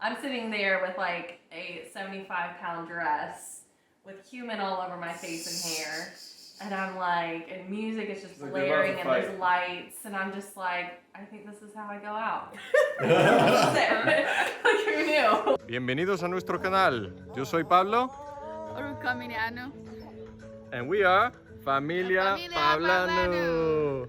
I'm sitting there with like a 75-pound dress with cumin all over my face and hair. And I'm like, and music is just blaring and there's lights. And I'm just like, I think this is how I go out. Like, who knew? Bienvenidos a nuestro canal. Yo soy Pablo. And we are Familia Pablanu.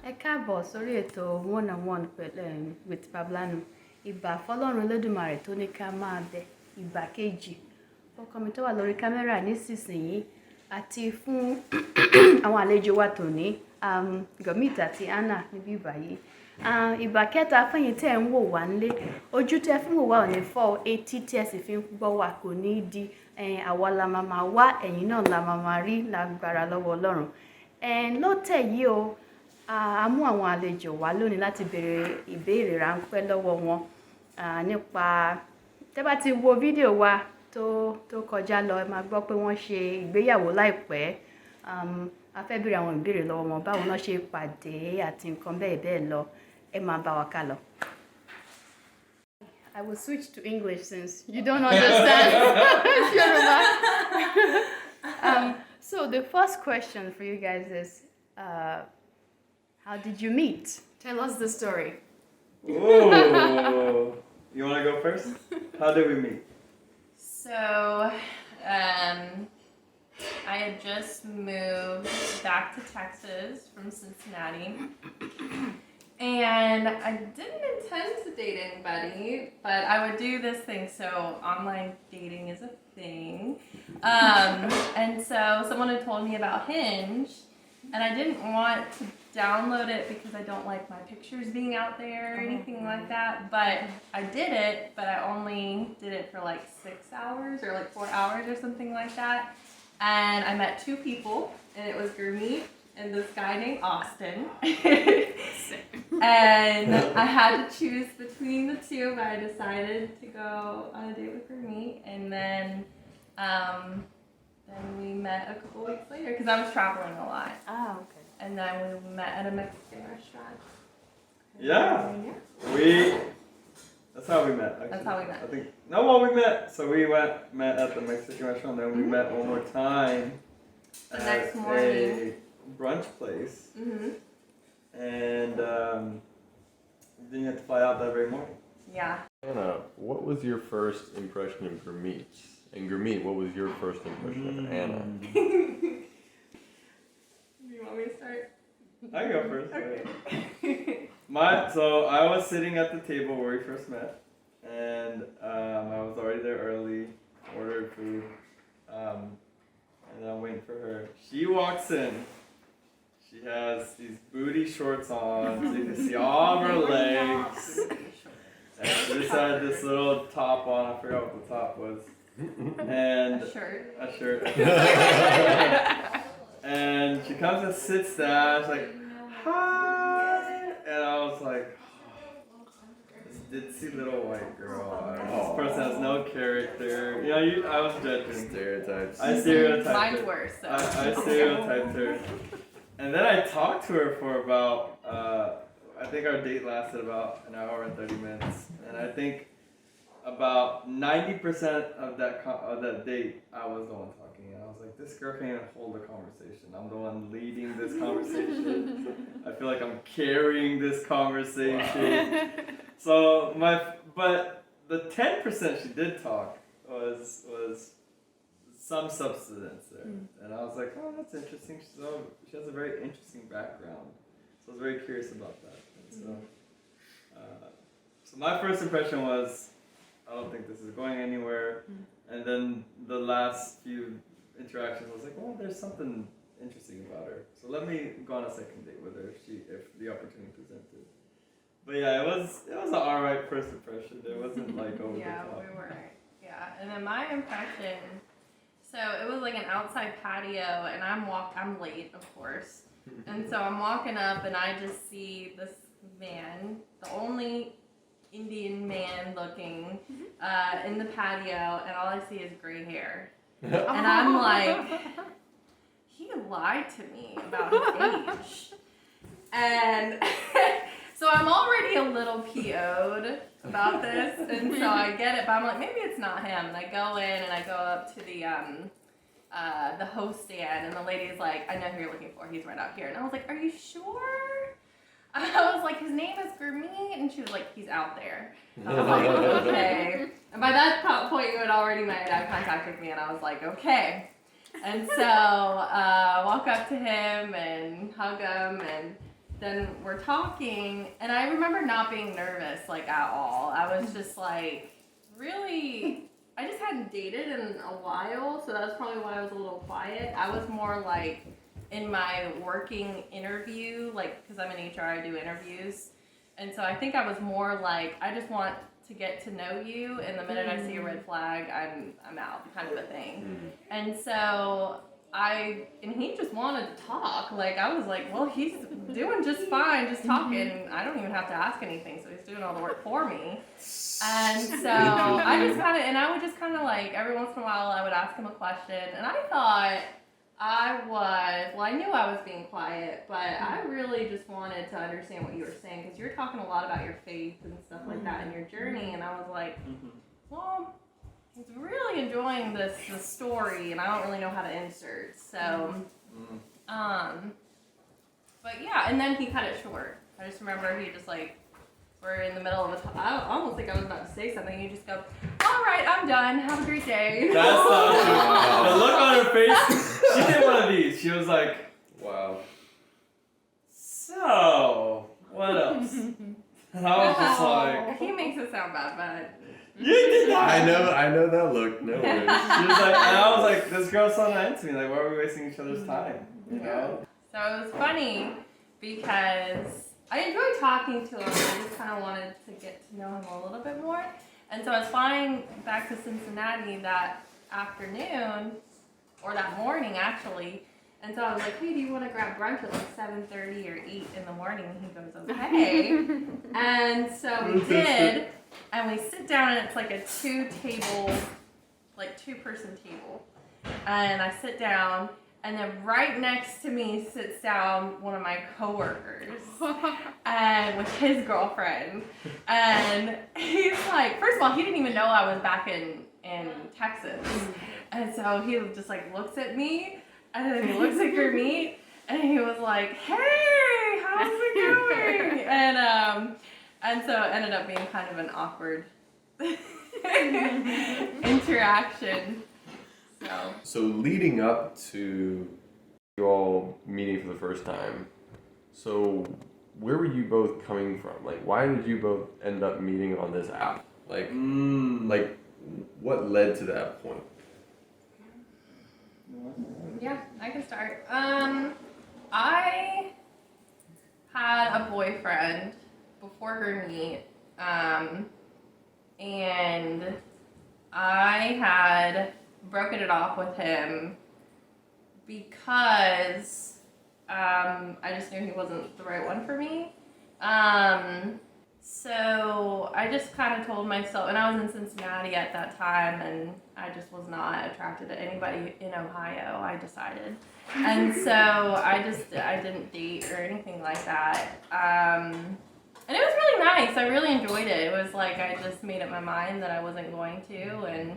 Ẹ káàbọ̀ sórí ètò one-on-one with Pablanu. Ìbà fọ́lọ́run Olódùmarè tó ní ká máa bẹ ìbà kejì. Ọkọ mi tó wà lórí kámẹ́rà nísinsìnyí àti fún àwọn àlejò wa tòní, Gurmeet àti Anna níbí báyìí. Ìbà kẹta fẹ́yìn tẹ́ ń wò wá nílé. Ojú tẹ́ fi ń wò wá ò ní fọ́, etí tí ẹ sì fi ń gbọ́ wá kò ní di. Àwa la máa wá, ẹ̀yin náà la máa rí lágbára lọ́wọ́ Ọlọ́run. Lọ́tẹ̀ yìí o, a mú àwọn àlejò wá lónìí láti béèrè ìbéèrè ráńpẹ́ lọ́wọ́ wọn nípa tẹ́ bá ti wo fídíò wa tó kọjá lọ, ẹ máa gbọ́ pé wọ́n ṣe ìgbéyàwó láìpẹ́. A fẹ́ béèrè àwọn ìbéèrè lọ́wọ́ wọn, báwo náà ṣe pàdé àti nǹkan bẹ́ẹ̀ lọ. Ẹ máa bá wa ká lọ. I will switch to English since you don't understand Yoruba. So the first question for you guys is, how did you meet? Tell us the story. Oh, you want to go first? How did we meet? So, I had just moved back to Texas from Cincinnati. And I didn't intend to date anybody, but I would do this thing. So online dating is a thing. And so someone had told me about Hinge, and I didn't want to download it because I don't like my pictures being out there or anything like that. But I did it, but I only did it for like 6 hours or like 4 hours or something like that. And I met two people, and it was Gurmeet and this guy named Austin. And I had to choose between the two, but I decided to go on a date with Gurmeet. And then we met a couple weeks later because I was traveling a lot. Ah, okay. And then we met at a Mexican restaurant. Yeah. That's how we met, actually. That's how we met. I think, we met. So we met at the Mexican restaurant, then we met one more time. The at next morning. a brunch place. Mm-hmm. And then you had to fly out that very morning. Yeah. Anna, what was your first impression of Gurmeet? And Gurmeet, what was your first impression of Anna? You want me to start? I can go first. Okay. So I was sitting at the table where we first met, and I was already there early, ordered food, and then I'm waiting for her. She walks in. She has these booty shorts on, so you can see all of her legs. And she just had this little top on. I forgot what the top was. And A shirt. A shirt. And she comes and sits down. She's like, "Hi," and I was like, this ditzy little white girl. This person has no character. You know, I was judging. Stereotypes. I stereotyped Mine's her. worse. So. I stereotyped her. And then I talked to her for about, I think our date lasted about an hour and 30 minutes. And I think about 90% of that date, I was the one talking. And I was like, this girl can't even hold a conversation. I'm the one leading this conversation. I feel like I'm carrying this conversation. Wow. But the 10% she did talk was some substance there. And I was like, oh, that's interesting. She has a very interesting background. So I was very curious about that. And so my first impression was, I don't think this is going anywhere. And then the last few interactions, I was like, well, there's something interesting about her. So let me go on a second date with her if the opportunity presented. But yeah, it was an alright first impression. It wasn't like over the top. We were. Yeah, and then my impression like an outside patio, and I'm late, of course. And so I'm walking up, and I just see this man, the only Indian man looking, in the patio, and all I see is gray hair. And I'm like, he lied to me about his age. And so I'm already a little PO'd about this, and so I get it, but I'm like, maybe it's not him. And I go in, and I go up to the host stand, and the lady's like, I know who you're looking for. He's right out here. And I was like, are you sure? I was like, his name is Gurmeet, and she was like, he's out there. I was like, okay. And by that point, you had already made eye contact with me, and I was like, okay. And so walk up to him and hug him, and then we're talking, and I remember not being nervous, like, at all. I was just like, really, I just hadn't dated in a while, so that was probably why I was a little quiet. I was more like in my working interview, like, because I'm in HR, I do interviews. And so I think I was more like, I just want to get to know you, and the minute I see a red flag, I'm out, kind of a thing. And so he just wanted to talk. Like, I was like, well, he's doing just fine, just talking. I don't even have to ask anything, so he's doing all the work for me. And so I would just kind of like, every once in a while, I would ask him a question, and I thought I knew I was being quiet, but I really just wanted to understand what you were saying, because you were talking a lot about your faith and stuff like that in your journey, and I was like, well, he's really enjoying this story, and I don't really know how to insert, so, but yeah, and then he cut it short. I just remember he just like, we're in the middle of I almost think I was about to say something, and you just go, all right, I'm done, have a great day. That's not true. The look on her face, she did one of these. She was like, Wow. so, what else? And I was just like, He makes it sound bad, but you did not. I know that look. No worries. She was like, and I was like, this girl's so nice to me. Like, why are we wasting each other's time? You know? So it was funny because I enjoyed talking to him. I just kind of wanted to get to know him a little bit more. And so I was flying back to Cincinnati that afternoon, or that morning actually. And so I was like, hey, do you want to grab brunch at like 7:30 or 8 in the morning? And he goes, okay. And so we did. And we sit down, and it's like a two-person table. And I sit down, and then right next to me sits down one of my coworkers, and with his girlfriend. And he's like, first of all, he didn't even know I was back in Texas. And so he just like looks at me, and then he looks at Gurmeet, and he was like, hey, how's it going? And so it ended up being kind of an awkward interaction. So leading up to you all meeting for the first time, so where were you both coming from? Like, why did you both end up meeting on this app? Like, like what led to that point? Yeah, I can start. I had a boyfriend before Gurmeet, and I had broken it off with him because I just knew he wasn't the right one for me. So I just kind of told myself, and I was in Cincinnati at that time, and I just was not attracted to anybody in Ohio, I decided. And so I didn't date or anything like that. And it was really nice. I really enjoyed it. It was like I just made up my mind that I wasn't going to, and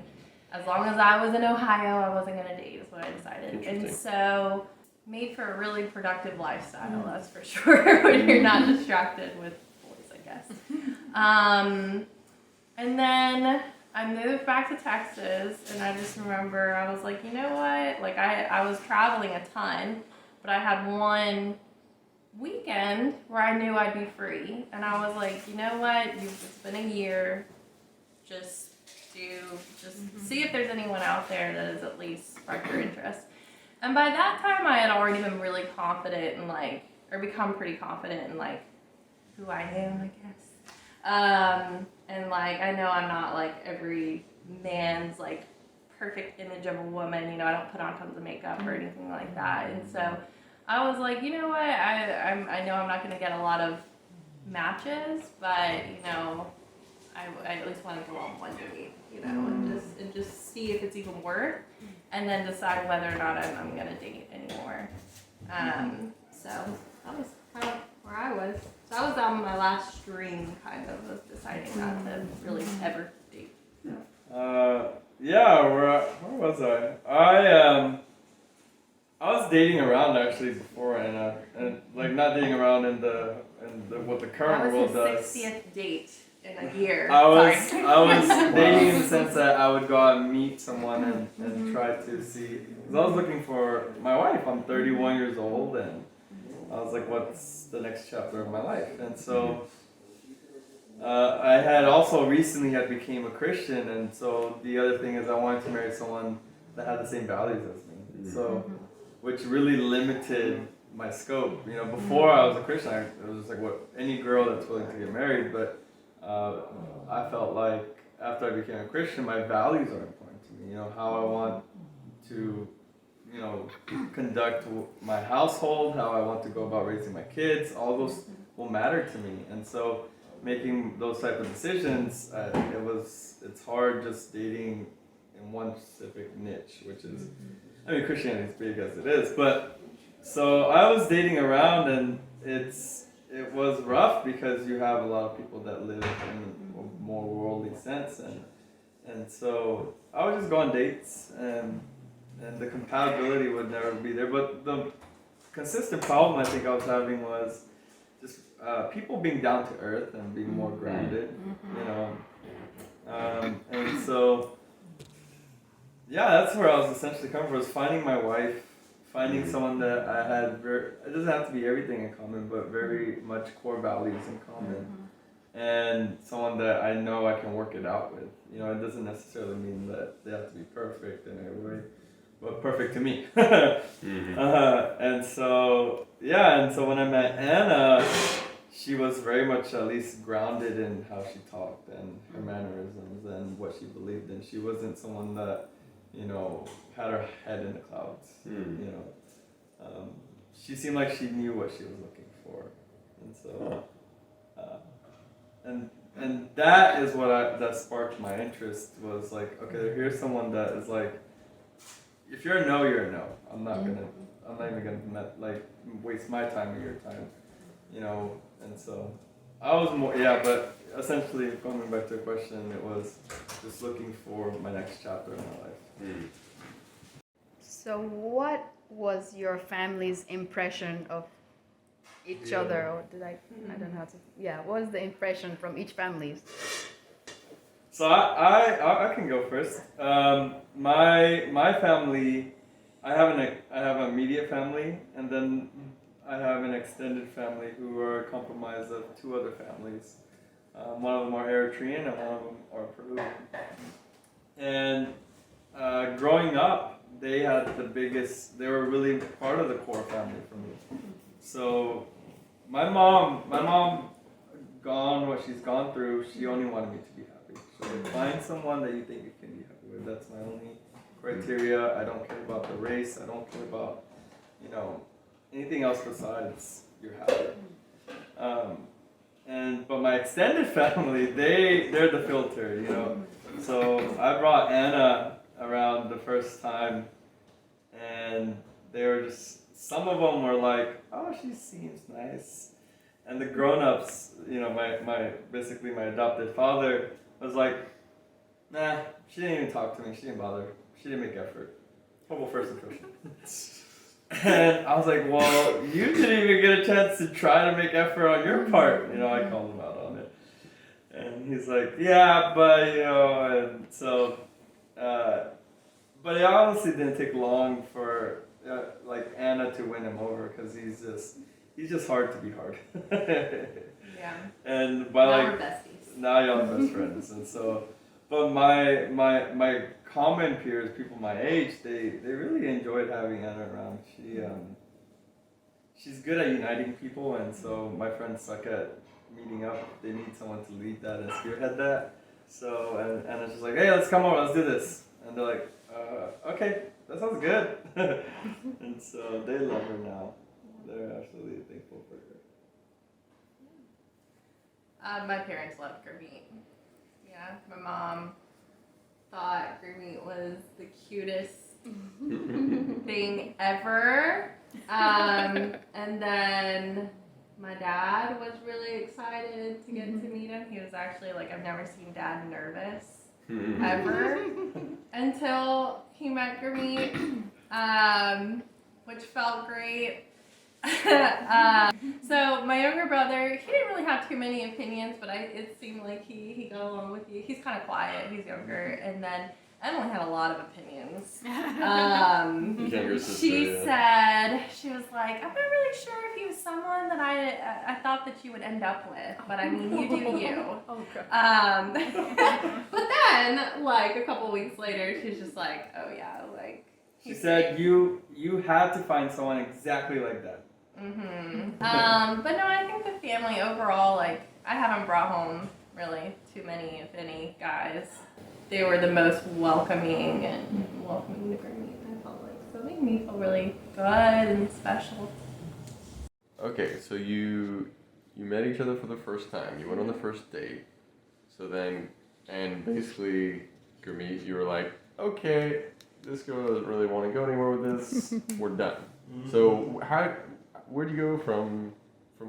as long as I was in Ohio, I wasn't going to date, is what I decided. And so made for a really productive lifestyle, that's for sure, when you're not distracted with boys, I guess. And then I moved back to Texas, and I just remember I was like, you know what? Like, I was traveling a ton, but I had one weekend where I knew I'd be free. And I was like, you know what? It's been a year. Just see if there's anyone out there that has at least sparked your interest. And by that time, I had already been really confident and become pretty confident in who I am, I guess. And I know I'm not every man's perfect image of a woman. You know, I don't put on tons of makeup or anything like that. And so I was like, you know what? I know I'm not going to get a lot of matches, but you know, I at least want to go on one date, you know, and just see if it's even worth, and then decide whether or not I'm gonna date anymore. So that was kind of where I was. So I was on my last stream, kind of deciding not to really ever date. Yeah, where was I? I was dating around actually before, and like not dating around in the what the current world That was does. his 60th date in a year. I was Sorry. I was dating in the sense that I would go out and meet someone and try to see. Because I was looking for my wife. I'm 31 years old, and I was like, what's the next chapter of my life? And so I had also recently had became a Christian, and so the other thing is I wanted to marry someone that had the same values as me. So, which really limited my scope. You know, before I was a Christian, it was just like what any girl that's willing to get married. But I felt like after I became a Christian, my values are important to me. You know, how I want to, you know, conduct my household, how I want to go about raising my kids. All those will matter to me, and so making those type of decisions, it's hard just dating in one specific niche, which is, I mean, Christianity is big as it is, but so I was dating around, and it was rough because you have a lot of people that live in a more worldly sense, and so I would just go on dates, and the compatibility would never be there. But the consistent problem I think I was having was just people being down to earth and being more grounded, you know, and so yeah, that's where I was essentially coming from, was finding my wife, finding someone that I had it doesn't have to be everything in common, but very much core values in common, and someone that I know I can work it out with. You know, it doesn't necessarily mean that they have to be perfect in every way, but perfect to me. And so yeah, and so when I met Anna, she was very much at least grounded in how she talked and her mannerisms and what she believed in. She wasn't someone that, you know, had her head in the clouds. You know, she seemed like she knew what she was looking for, and so, and that is what that sparked my interest. Was like, okay, here's someone that is like, if you're a no, you're a no. I'm not even gonna like waste my time or your time, you know. And so I was more, but essentially coming back to the question, it was just looking for my next chapter in my life. So what was your family's impression of each other? Or did I don't know how to, what was the impression from each family? So I can go first. My family, I have an immediate family, and then I have an extended family who are comprised of two other families. One of them are Eritrean and one of them are Peruvian. And growing up, they were really part of the core family for me. So my mom gone what she's gone through, she only wanted me to be happy. So find someone that you think you can be happy with. That's my only criteria. I don't care about the race. I don't care about, you know, anything else besides you're happy. But my extended family, they're the filter, you know. So I brought Anna around the first time, and they were just, some of them were like, oh, she seems nice. And the grown-ups, you know, basically my adopted father was like, nah, she didn't even talk to me, she didn't bother, she didn't make effort. Horrible first impression. And I was like, well, you didn't even get a chance to try to make effort on your part. You know, I called him out on it. And he's like, yeah, but, you know, and so, but it honestly didn't take long for, like, Anna to win him over, because he's just hard to be hard. Yeah. And by Now like, we're besties. now y'all are best friends. And so, but my common peers, people my age, they really enjoyed having Anna around. She's good at uniting people, and so my friends suck at meeting up. They need someone to lead that and spearhead that. So and Anna's just like, hey, let's come over, let's do this. And they're like, okay, that sounds good. And so they love her now. They're absolutely thankful for her. My parents loved Gurmeet. Yeah, my mom thought Gurmeet was the cutest thing ever. And then my dad was really excited to get to meet him. He was actually like, I've never seen Dad nervous ever until he met Gurmeet, which felt great. So my younger brother, he didn't really have too many opinions, but it seemed like he got along with you. He's kind of quiet. He's younger, and then Emily had a lot of opinions. Younger sister, She yeah. said, she was like, I'm not really sure if he was someone that I thought that you would end up with, but I mean, you do you. But then, like, a couple weeks later, she's just like, oh yeah, like. She said you had to find someone exactly like that. But no, I think the family overall, like, I haven't brought home really too many, if any, guys. They were the most welcoming to Gurmeet, I felt like. So it made me feel really good and special. Okay, so you met each other for the first time. You went on the first date. So then, and basically, Gurmeet, you were like, okay, this girl doesn't really want to go anywhere with this. We're done. So where'd you go from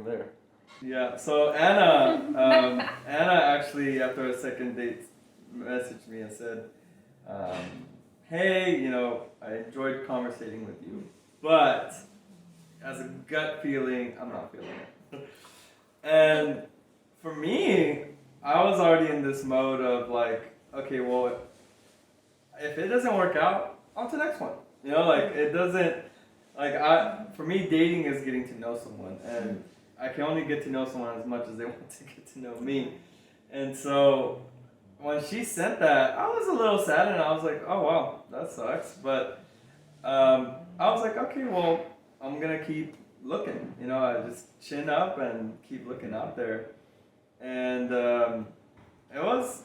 there? Yeah, so Anna actually, after a second date, messaged me and said, hey, I enjoyed conversating with you, but as a gut feeling, I'm not feeling it. And for me, I was already in this mode of like, okay, well, if it doesn't work out, on to the next one. It doesn't, for me, dating is getting to know someone, and I can only get to know someone as much as they want to get to know me. And so when she sent that, I was a little sad, and I was like, oh wow, that sucks. But I was like, okay, well, I'm gonna keep looking. I just chin up and keep looking out there. And it was,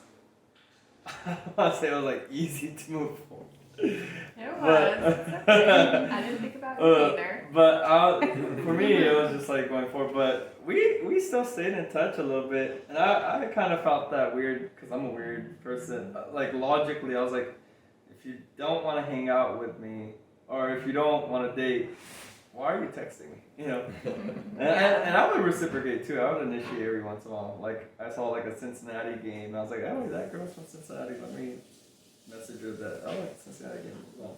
I want to say it was like easy to move forward. It was. Okay. I didn't think about it either. But for me, it was just like going forward. But we still stayed in touch a little bit, and I kind of felt that weird because I'm a weird person. Like logically, I was like, if you don't want to hang out with me, or if you don't want to date, why are you texting me? And I would reciprocate too. I would initiate every once in a while. Like I saw like a Cincinnati game, and I was like, oh, that girl's from Cincinnati. Let me message her that I like Cincinnati game as well.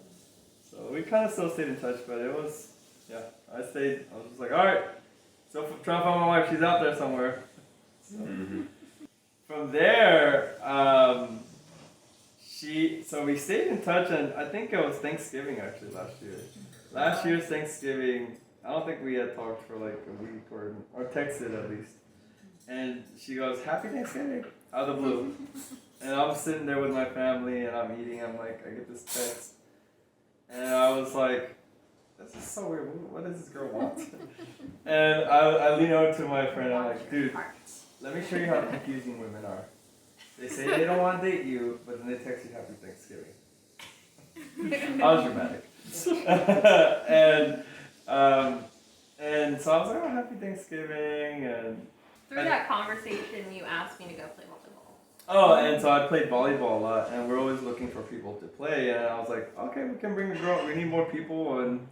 So we kind of still stayed in touch, but it was, I was just like, all right, so trying to find my wife, she's out there somewhere. So, from there, so we stayed in touch, and I think it was Thanksgiving actually last year. Last year's Thanksgiving, I don't think we had talked for like a week or texted at least. And she goes, happy Thanksgiving, out of the blue. And I'm sitting there with my family and I'm eating. I'm like, I get this text. And I was like, this is so weird. What does this girl want? And I lean over to my friend. I'm like, dude, let me show you how confusing women are. They say they don't want to date you, but then they text you happy Thanksgiving. I was dramatic. And so I was like, oh, happy Thanksgiving. And Through that conversation, you asked me to go play volleyball. oh, and so I played volleyball a lot, and we're always looking for people to play. And I was like, okay, we can bring the girl. We need more people, and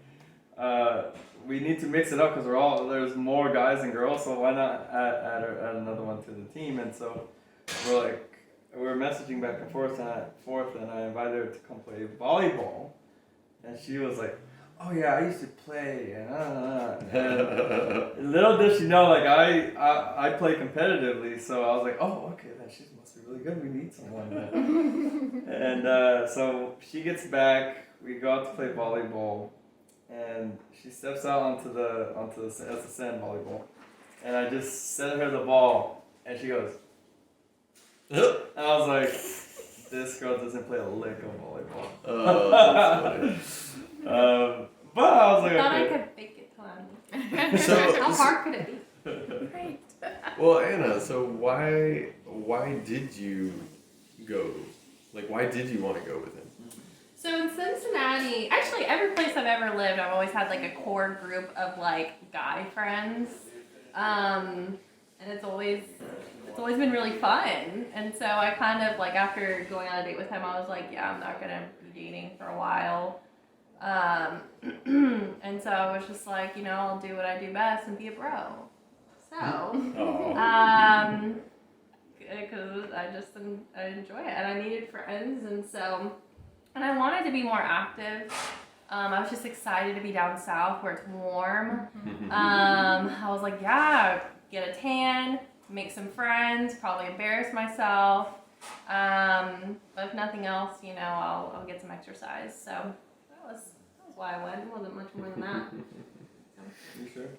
we need to mix it up because there's more guys and girls. So why not add another one to the team? And so we're messaging back and forth, and I invited her to come play volleyball, and she was like, oh yeah, I used to play, and little did she know, like I play competitively, so I was like, oh okay, then she must be really good. We need someone. And so she gets back, we go out to play volleyball, and she steps out onto the sand volleyball, and I just sent her the ball, and she goes, and I was like, this girl doesn't play a lick of volleyball. That's funny. But I was like, I thought okay. I could fake it till I'm So- how hard could it be? Great. Well, Anna, so why did you go? Like, why did you want to go with him? So in Cincinnati, actually every place I've ever lived, I've always had like a core group of like guy friends, and it's always been really fun. And so I kind of like after going on a date with him, I was like, yeah, I'm not gonna be dating for a while. And so I was just like, you know, I'll do what I do best and be a bro. So, because I enjoy it and I needed friends, and so. And I wanted to be more active. I was just excited to be down south where it's warm. I was like, yeah, get a tan, make some friends, probably embarrass myself. But if nothing else, you know, I'll get some exercise. So that was why I went. It wasn't much more than that. You sure?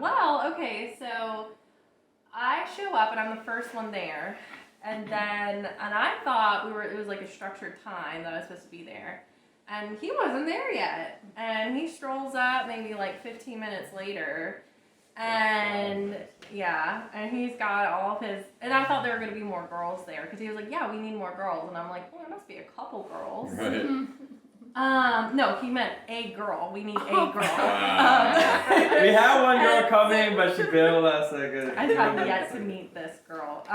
Well, okay, so I show up and I'm the first one there. And I thought it was like a structured time that I was supposed to be there. And he wasn't there yet. And he strolls up maybe like 15 minutes later. And yeah, and he's got all of his, and I thought there were going to be more girls there. Because he was like, yeah, we need more girls. And I'm like, well, there must be a couple girls. Right. No, he meant a girl. We need a girl. We have one girl coming, but she bailed us like a. I have yet to meet this girl.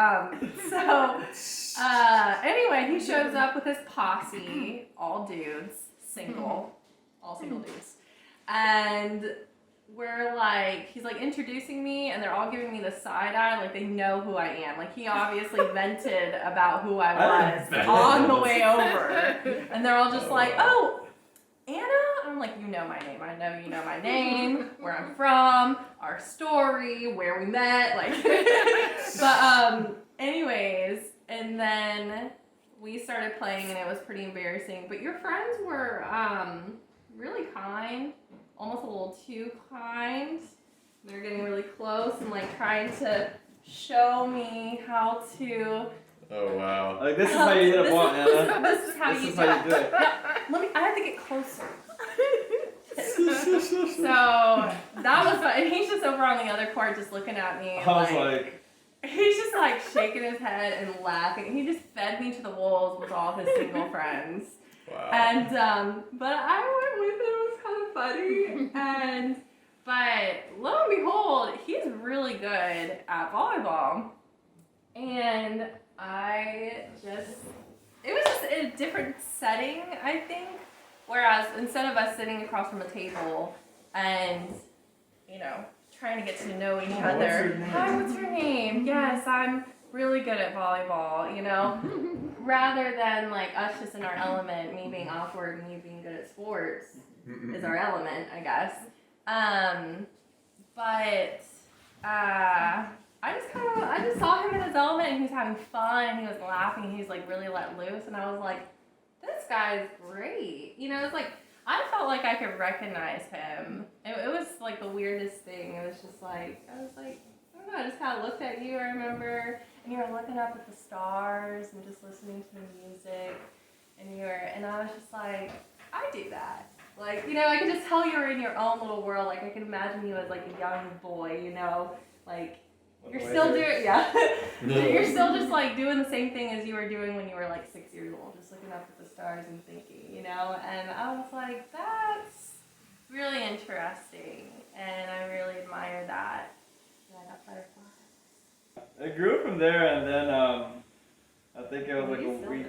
Anyway, he shows up with his posse, all dudes, all single dudes. And we're like, he's like introducing me, and they're all giving me the side eye, like they know who I am. Like he obviously vented about who I was on the way over. And they're all just like, oh, Anna? I'm like, you know my name. I know you know my name, where I'm from, our story, where we met, like. But anyways, and then we started playing, and it was pretty embarrassing. But your friends were really kind, almost a little too kind. They're getting really close and like trying to show me how to. Oh wow. Like this is how you hit a ball, Anna. This is how you do it. I have to get closer. So that was fun. And he's just over on the other court just looking at me. I was like, he's just like shaking his head and laughing. He just fed me to the wolves with all his single friends. Wow. And but I went with it. It was kind of funny. But lo and behold, he's really good at volleyball. And it was just a different setting, I think. Whereas instead of us sitting across from a table and, you know, trying to get to know each other. Hi, what's your name? Yes, I'm really good at volleyball, you know? Rather than like us just in our element, me being awkward and you being good at sports is our element, I guess. I just saw him in his element and he was having fun and he was laughing and he was like really let loose, and I was like, this guy's great. You know, it's like, I felt like I could recognize him. It was like the weirdest thing. It was just like, I don't know, I just kind of looked at you, I remember, and you were looking up at the stars and just listening to the music, and I was just like, I do that. Like, you know, I could just tell you were in your own little world. Like, I could imagine you as like a young boy, you know, like, you're still doing, you're still just like doing the same thing as you were doing when you were like 6 years old, just looking up at the stars and thinking, you know, and I was like, that's really interesting, and I really admire that. And I got butterflies. I grew from there, and then I think it was like a week.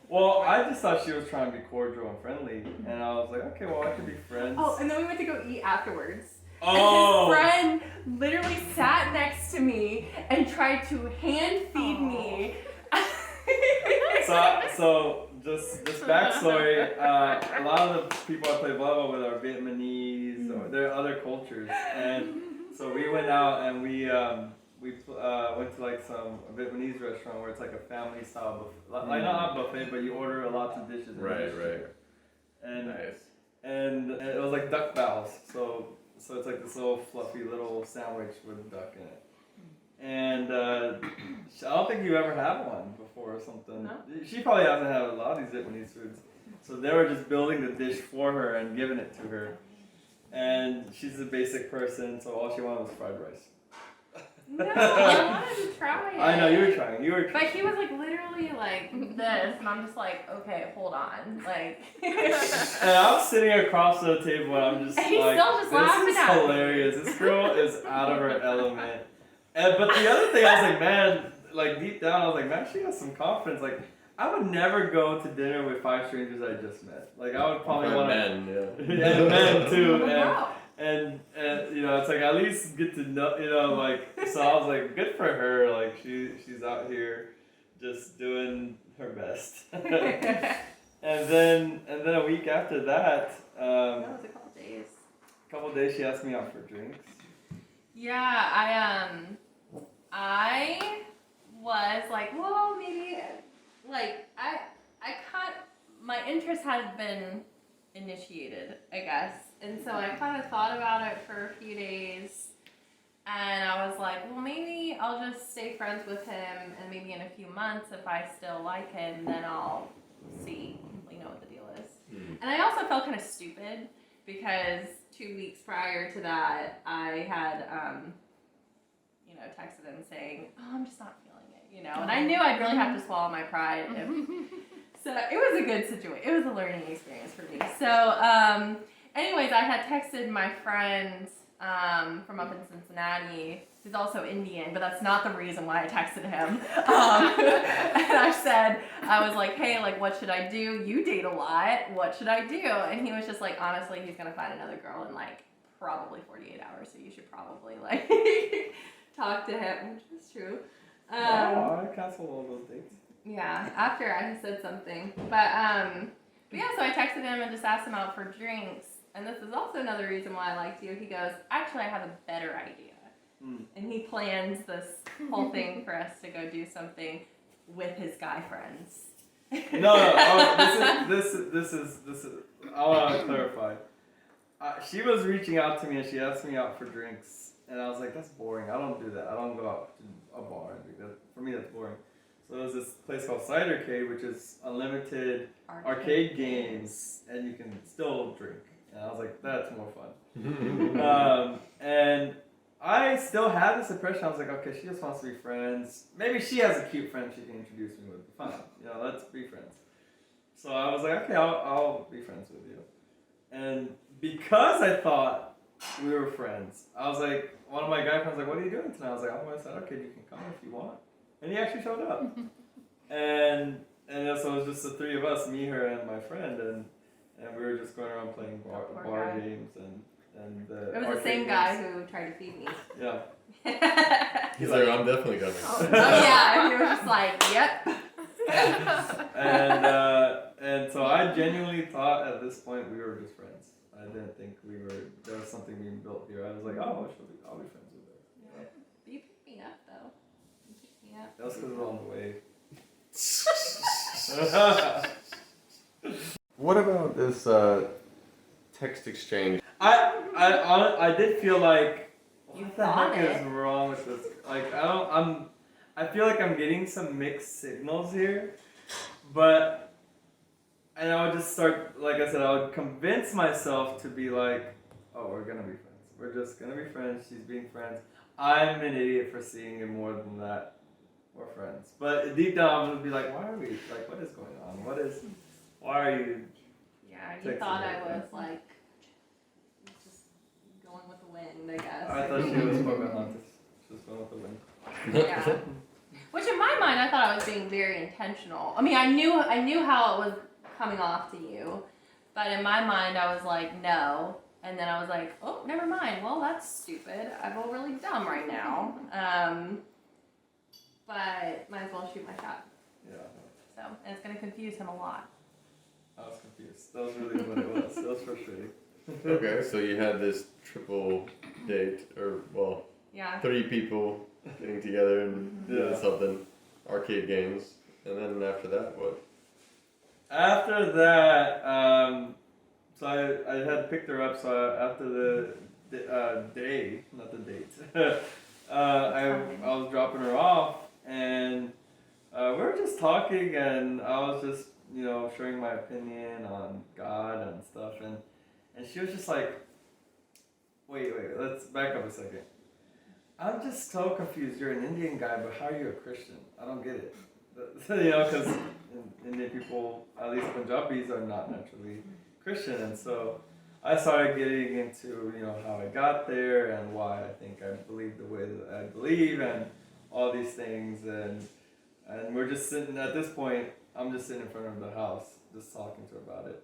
Well, I just thought she was trying to be cordial and friendly, and I was like, okay, well, I could be friends. Oh, and then we went to go eat afterwards. Oh. And his friend literally sat next to me and tried to hand feed me. So just backstory. A lot of the people I play volleyball with are Vietnamese, or they're other cultures, and so we went out and we went to like some Vietnamese restaurant where it's like a family style buffet, like not a buffet, but you order lots of dishes. Right. And Nice. and it was like duck bows, so it's like this little fluffy little sandwich with duck in it. And I don't think you ever had one before or something. No? She probably hasn't had a lot of these Vietnamese foods. So they were just building the dish for her and giving it to her. And she's a basic person, so all she wanted was fried rice. No, I wanted to try it. I know, you were trying. But he was like literally like this, and I'm just like, okay, hold on, like. And I'm sitting across the table, and I'm just And he's like, still just this laughing is at me. hilarious. This girl is out of her element. But the other thing, I was like, man, like deep down, I was like, man, she has some confidence. Like, I would never go to dinner with 5 strangers I just met. Like, I would probably want to. Men, yeah. Yeah, men too. Wow. And you know, it's like at least get to know, you know, like, so I was like, good for her, like she's out here just doing her best. and then a week after that, That was a couple days. she asked me out for drinks. Yeah, I was like, well, maybe, like, my interest has been initiated, I guess. And so I kind of thought about it for a few days, and I was like, well, maybe I'll just stay friends with him, and maybe in a few months, if I still like him, then I'll see, you know, what the deal is. And I also felt kind of stupid, because 2 weeks prior to that, I had, you know, texted him saying, oh, I'm just not feeling it, you know, and I knew I'd really have to swallow my pride. So it was a good situation. It was a learning experience for me. So, anyways, I had texted my friend from up in Cincinnati, who's also Indian, but that's not the reason why I texted him. And I said, I was like, hey, like, what should I do? You date a lot. What should I do? And he was just like, honestly, he's going to find another girl in, like, probably 48 hours, so you should probably, like, talk to him, which is true. I canceled all those dates. Yeah, after I said something. But yeah, so I texted him and just asked him out for drinks. And this is also another reason why I liked you. He goes, actually, I have a better idea. And he plans this whole thing for us to go do something with his guy friends. No. Oh, this is. I want to clarify. She was reaching out to me and she asked me out for drinks, and I was like, that's boring. I don't do that. I don't go out to a bar. For me, that's boring. So there's this place called Cidercade, which is unlimited arcade games, and you can still drink. And I was like, that's more fun. And I still had this impression. I was like, okay, she just wants to be friends. Maybe she has a cute friend she can introduce me with. Fine, you know, let's be friends. So I was like, okay, I'll be friends with you. And because I thought we were friends, I was like, one of my guy friends was like, what are you doing tonight? I was like, I'm going to Cidercade. You can come if you want. And he actually showed up. and so it was just the 3 of us, me, her, and my friend, and we were just going around playing bar games and it was the same guy who tried to feed me. Yeah. He's like, I'm definitely coming. Oh yeah, and he was just like, yep. And so I genuinely thought at this point we were just friends. I didn't think there was something being built here. I was like, oh, I'll be friends with her. Yeah. You picked me up though. You picked me up. That was because it was on the way. What about this text exchange? I did feel like, what the thought heck is it. wrong with this? Like, I feel like I'm getting some mixed signals here, and I would just start, like I said, I would convince myself to be like, oh, we're gonna be friends. We're just gonna be friends. She's being friends. I'm an idiot for seeing it more than that. We're friends. But deep down, I would be like, why are we, like, what is going on? Why are you? Yeah, you thought I was like just going with the wind, I guess. I thought she was Pocahontas. She was going with the wind. Yeah. Which in my mind, I thought I was being very intentional. I mean, I knew how it was coming off to you, but in my mind, I was like, no. And then I was like, oh, never mind. Well, that's stupid. I feel really dumb right now. But might as well shoot my shot. Yeah. So, and it's going to confuse him a lot. I was confused. That was really what it was. That was frustrating. Okay, so you had this triple date, or, well, Yeah. 3 people getting together and doing something, arcade games, and then after that, what? After that, so I had picked her up. So after the day, not the date, I was dropping her off, and we were just talking, and I was just, you know, sharing my opinion on God and stuff, and she was just like, wait, let's back up a second. I'm just so confused. You're an Indian guy, but how are you a Christian? I don't get it. You know, because Indian people, at least Punjabis, are not naturally Christian, and so I started getting into, you know, how I got there and why I think I believe the way that I believe and all these things, and we're just sitting at this point. I'm just sitting in front of the house, just talking to her about it,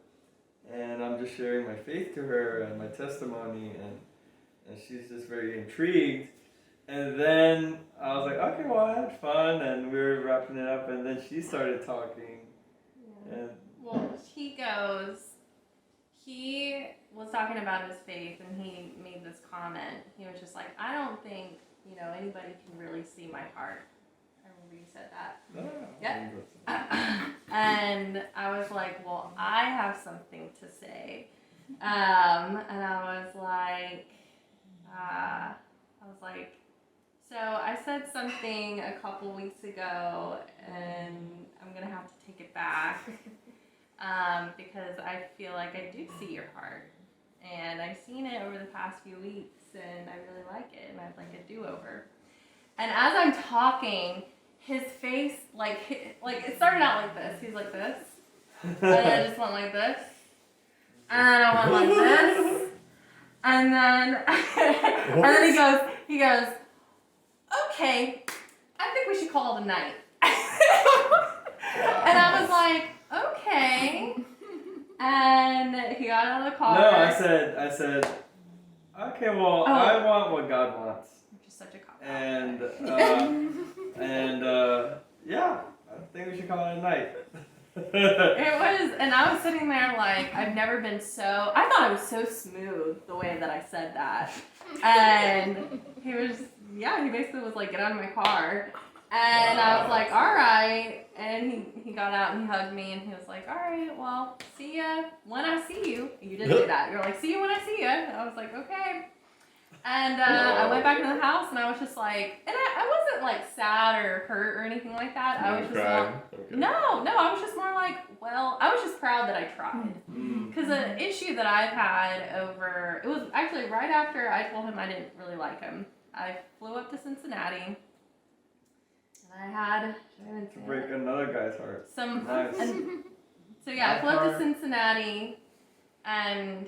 and I'm just sharing my faith to her and my testimony, and she's just very intrigued. And then I was like, okay, well, I had fun, and we were wrapping it up, and then she started talking. Yeah. And Well, he was talking about his faith, and he made this comment. He was just like, I don't think, you know, anybody can really see my heart. I remember you said that. yeah. And I was like, well, I have something to say. And I was like, so I said something a couple weeks ago, and I'm gonna have to take it back because I feel like I do see your heart, and I've seen it over the past few weeks, and I really like it, and I'd like a do-over. And as I'm talking, his face, like it started out like this. He's like this, and I just went like this, and I went like this, and then and then he goes, okay, I think we should call it a night. And I was like, okay. And he got out of the car. No, I said, okay, well, I want what God wants. Which is such a cop-out. And yeah, I think we should call it a night. It was, and I was sitting there like, I thought it was so smooth the way that I said that. And he basically was like, get out of my car. And I was like, all right. And he got out and he hugged me and he was like, all right, well, see ya when I see you. You did say that. You're like, see you when I see ya. And I was like, okay. And I went back to the house and I was just like, and I wasn't like sad or hurt or anything like that. I was just like, no, I was just more like, well, I was just proud that I tried. Because an issue that I've had it was actually right after I told him I didn't really like him. I flew up to Cincinnati and I had To break another guy's heart. Nice. So yeah, I flew up to Cincinnati and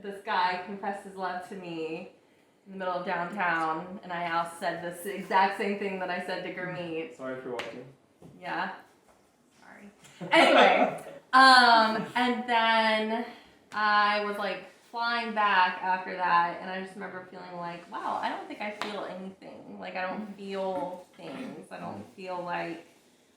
this guy confessed his love to me in the middle of downtown, and I also said this exact same thing that I said to Gurmeet. Sorry for watching. Yeah. Sorry. Anyway, and then I was like flying back after that, and I just remember feeling like, wow, I don't think I feel anything. Like, I don't feel things. I don't feel like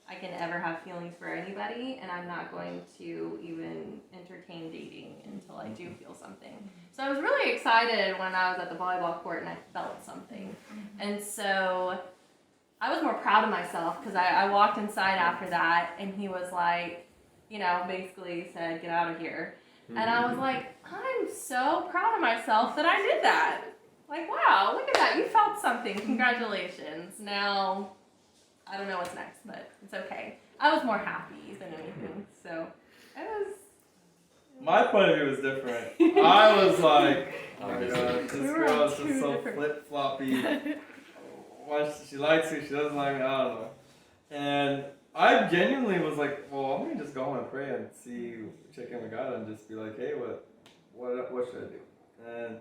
I can ever have feelings for anybody, and I'm not going to even entertain dating until I do feel something. So I was really excited when I was at the volleyball court and I felt something. And so I was more proud of myself because I walked inside after that, and he was like, you know, basically said, get out of here. And I was like, I'm so proud of myself that I did that. Like, wow, look at that. You felt something. Congratulations. Now, I don't know what's next, but it's okay. I was more happy than anything. So, it was... My point of view was different. I was like, oh my god, this girl is just so flip-floppy. Once she likes me, she doesn't like me, I don't know. And I genuinely was like, well, I'm gonna just go home and pray and check in with God and just be like, hey, what should I do?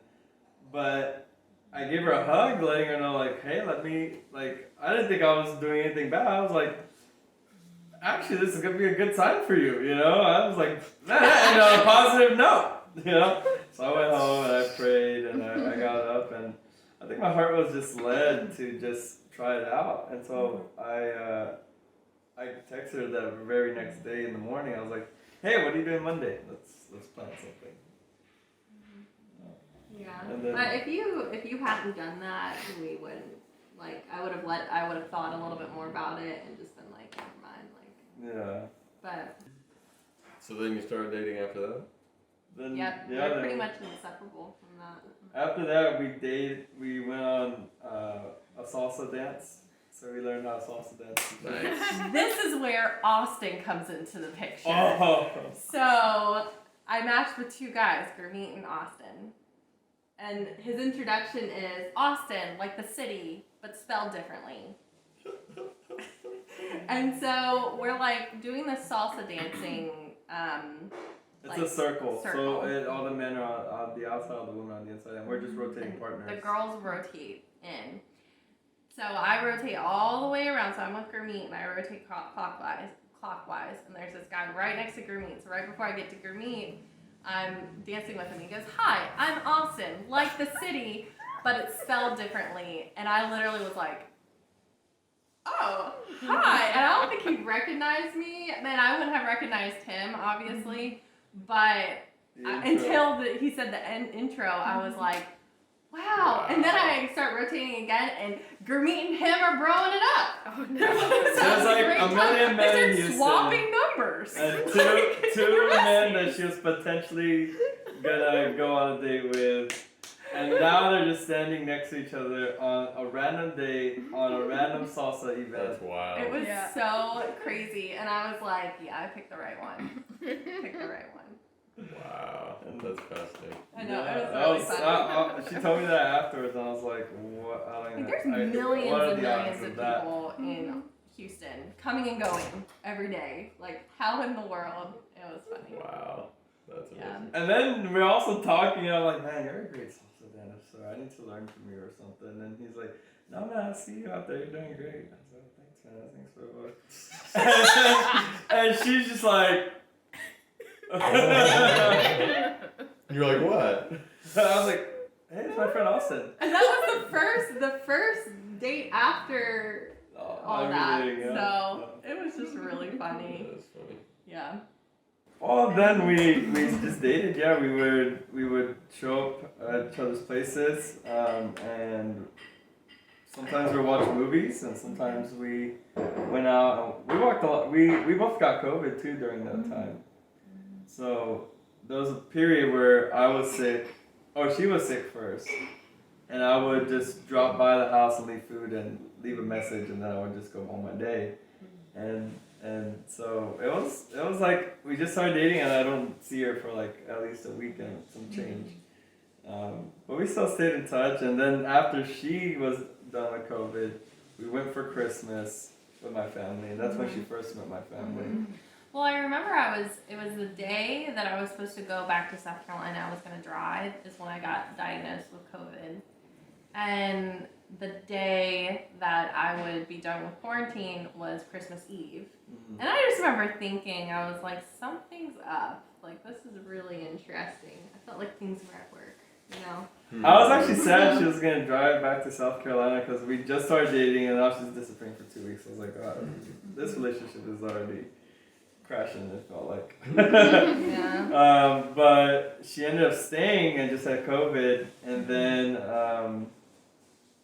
But I gave her a hug, letting her know, like, hey, I didn't think I was doing anything bad. I was like, actually, this is gonna be a good sign for you, you know? I was like, and on a positive note, you know? So I went home and I prayed and I got up, and I think my heart was just led to just try it out. And so I texted her that very next day in the morning. I was like, hey, what are you doing Monday? Let's plan something. Yeah. But if you hadn't done that, we wouldn't. Like, I would have thought a little bit more about it and just been like, never mind. Like. Yeah. But. So then you started dating after that? Then, we're pretty much inseparable from that. After that, we went on a salsa dance. So we learned how to salsa dance. Nice. This is where Austin comes into the picture. Oh. So I matched with two guys, Gurmeet and Austin. and his introduction is Austin, like the city, but spelled differently. And so we're like doing this salsa dancing. It's like, a circle. circle. So all the men are on the outside, all the women on the inside, and we're just rotating And partners. the girls rotate in. So I rotate all the way around. So I'm with Gurmeet and I rotate clockwise. And there's this guy right next to Gurmeet. So right before I get to Gurmeet, I'm dancing with him. He goes, "Hi, I'm Austin, like the city, but it's spelled differently." And I literally was like, "Oh, hi." And I don't think he recognized me. Man, I wouldn't have recognized him, obviously. But until he said the intro, I was like, wow. And then I start rotating again, and Gurmeet and him are broing it up. Oh no. There's like a million men in They Houston. start swapping numbers. And two men that she was potentially gonna go on a date with. And now they're just standing next to each other on a random date on a random salsa event. That's wild. It was so crazy, and I was like, yeah, I picked the right one. Picked the right one. Wow, that's fascinating. I know, Yeah, it was really funny. she told me that afterwards, and I was like, what? I don't Like, know. there's What are millions the and millions odds of that? people in Houston coming and going every day. Like, how in the world? It was funny. Wow, that's amazing. Yeah. And then we're also talking, and I'm like, man, you're a great salsa dancer, so I need to learn from you or something. And he's like, no, man, I see you out there, you're doing great. I was like, thanks, man, thanks for and she's just like, You're like, what? I was like, hey, it's my friend Austin. And that was the first date after all that. Everything, yeah. So it was just really funny. That's funny. Yeah. Well, then we just dated. Yeah, we would show up at each other's places, and sometimes we watch movies, and sometimes we went out. And we walked a lot. We both got COVID too during that time. So there was a period where I was sick, or she was sick first, and I would just drop by the house and leave food and leave a message, and then I would just go on my day, and so it was like we just started dating, and I don't see her for like at least a week and some change, but we still stayed in touch, and then after she was done with COVID, we went for Christmas with my family, and that's when she first met my family. Well, I remember it was the day that I was supposed to go back to South Carolina. I was going to drive is when I got diagnosed with COVID. And the day that I would be done with quarantine was Christmas Eve. And I just remember thinking, I was like, something's up. Like, this is really interesting. I felt like things were at work, you know? I was actually sad she was going to drive back to South Carolina because we just started dating, and now she's disappearing for 2 weeks. I was like, oh, this relationship is already crashing, it felt like. Yeah. But she ended up staying and just had COVID, and then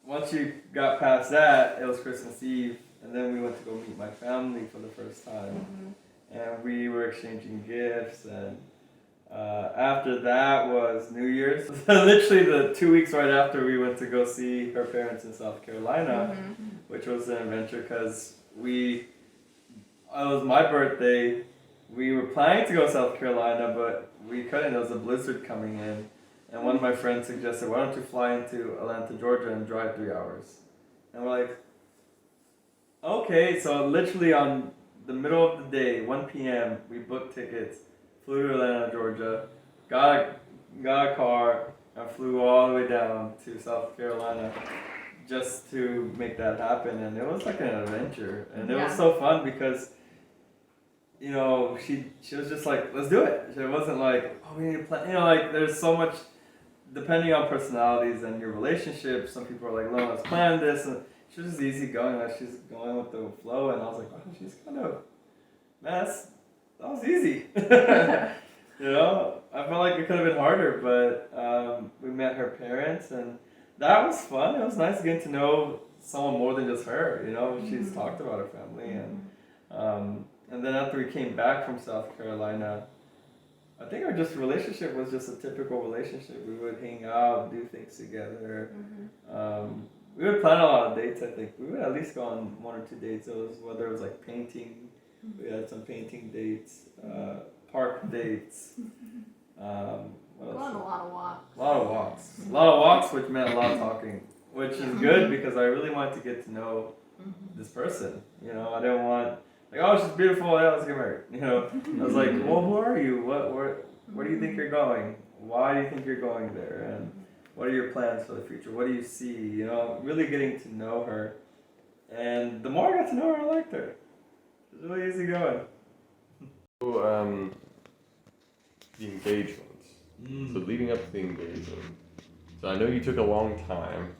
once she got past that, it was Christmas Eve, and then we went to go meet my family for the first time, and we were exchanging gifts, and after that was New Year's. Literally the 2 weeks right after, we went to go see her parents in South Carolina, which was an adventure because it was my birthday. We were planning to go to South Carolina, but we couldn't. There was a blizzard coming in. And one of my friends suggested, why don't you fly into Atlanta, Georgia and drive 3 hours? And we're like, okay. So literally on the middle of the day, 1 p.m., we booked tickets, flew to Atlanta, Georgia, got a car, and flew all the way down to South Carolina just to make that happen. And it was like an adventure. And it was so fun because you know, she was just like, let's do it. It wasn't like, oh, we need to plan. You know, like there's so much, depending on personalities and your relationship. Some people are like, no, let's plan this. And she was just easygoing, like she's going with the flow. And I was like, wow, she's kind of, man, that was easy. You know, I felt like it could have been harder, but we met her parents, and that was fun. It was nice getting to know someone more than just her. You know, she's talked about her family, and then after we came back from South Carolina, I think our relationship was just a typical relationship. We would hang out, do things together. We would plan a lot of dates, I think. We would at least go on 1 or 2 dates. Whether it was like painting, we had some painting dates, park dates. What Go else? on a lot of walks. A lot of walks. A lot of walks, which meant a lot of talking, which is good because I really wanted to get to know this person. You know, I didn't want like, oh, she's beautiful. Yeah, let's get married. You know, I was like, well, who are you? Where do you think you're going? Why do you think you're going there? And what are your plans for the future? What do you see? You know, really getting to know her. And the more I got to know her, I liked her. It was really easy going. So, the engagements. So leading up to the engagement. So I know you took a long time,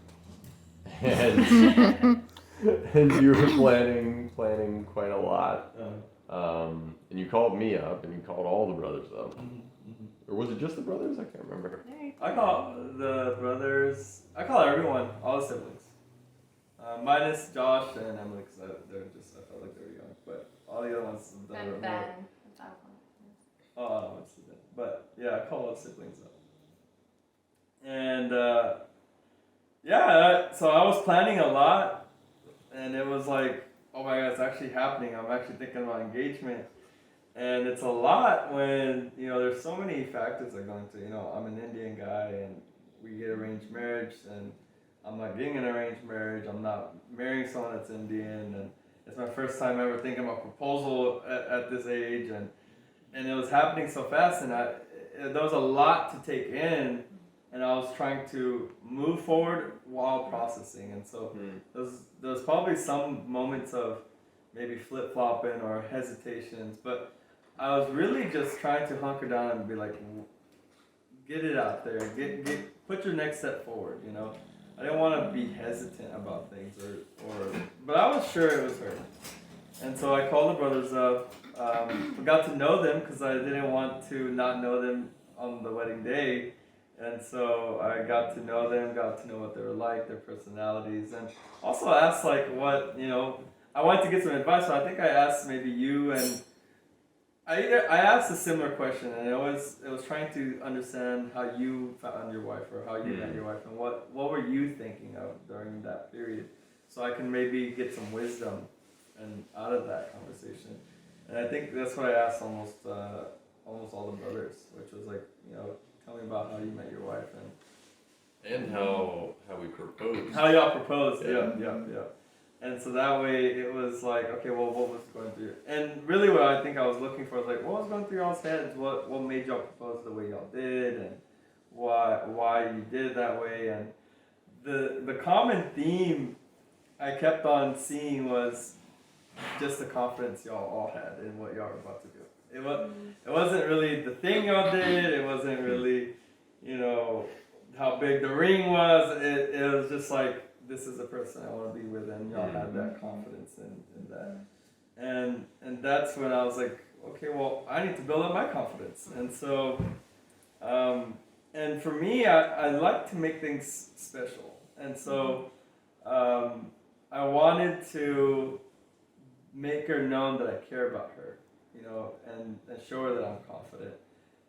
and and you were planning quite a lot. And you called me up, and you called all the brothers up. Or was it just the brothers? I can't remember. I call the brothers. I call everyone, all the siblings, minus Josh and Emily, because I felt like they were young. But all the other ones. And Ben. Oh, I don't want to see that. But yeah, I call all the siblings up. And yeah, so I was planning a lot, and it was like, oh my God, it's actually happening. I'm actually thinking about engagement. And it's a lot when, you know, there's so many factors that go into, you know, I'm an Indian guy and we get arranged marriage, and I'm not getting an arranged marriage. I'm not marrying someone that's Indian, and it's my first time ever thinking about proposal at this age, and it was happening so fast, and there was a lot to take in, and I was trying to move forward while processing, and so there was probably some moments of maybe flip-flopping or hesitations, but I was really just trying to hunker down and be like, get it out there, put your next step forward, you know. I didn't want to be hesitant about things, but I was sure it was her. And so I called the brothers up, got to know them because I didn't want to not know them on the wedding day. And so I got to know them, got to know what they were like, their personalities, and also asked like what, you know, I wanted to get some advice, so I think I asked maybe you, and I asked a similar question, and it was trying to understand how you found your wife, or how you met your wife, and what were you thinking of during that period, so I can maybe get some wisdom and out of that conversation. And I think that's what I asked almost all the brothers, which was like, you know, tell me about how you met your wife And how we proposed. how y'all proposed. Yeah. Yeah. And so that way it was like, okay, well, what was going through? And really what I think I was looking for was like, what was going through y'all's heads? What made y'all propose the way y'all did, and why you did it that way? And the common theme I kept on seeing was just the confidence y'all all had in what y'all were about to do. It wasn't really the thing y'all did. It wasn't really, you know, how big the ring was. It was just like, this is the person I want to be with, and y'all had that confidence in that. And that's when I was like, okay, well, I need to build up my confidence. And so, and for me, I like to make things special. And so, I wanted to make her known that I care about her, you know, and show her that I'm confident.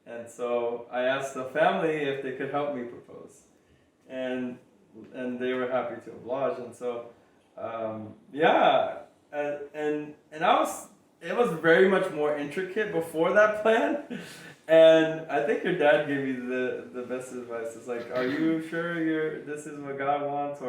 And so I asked the family if they could help me propose. And they were happy to oblige, and so yeah, and it was very much more intricate before that plan, and I think your dad gave me the best advice. It's like, are you sure this is what God wants,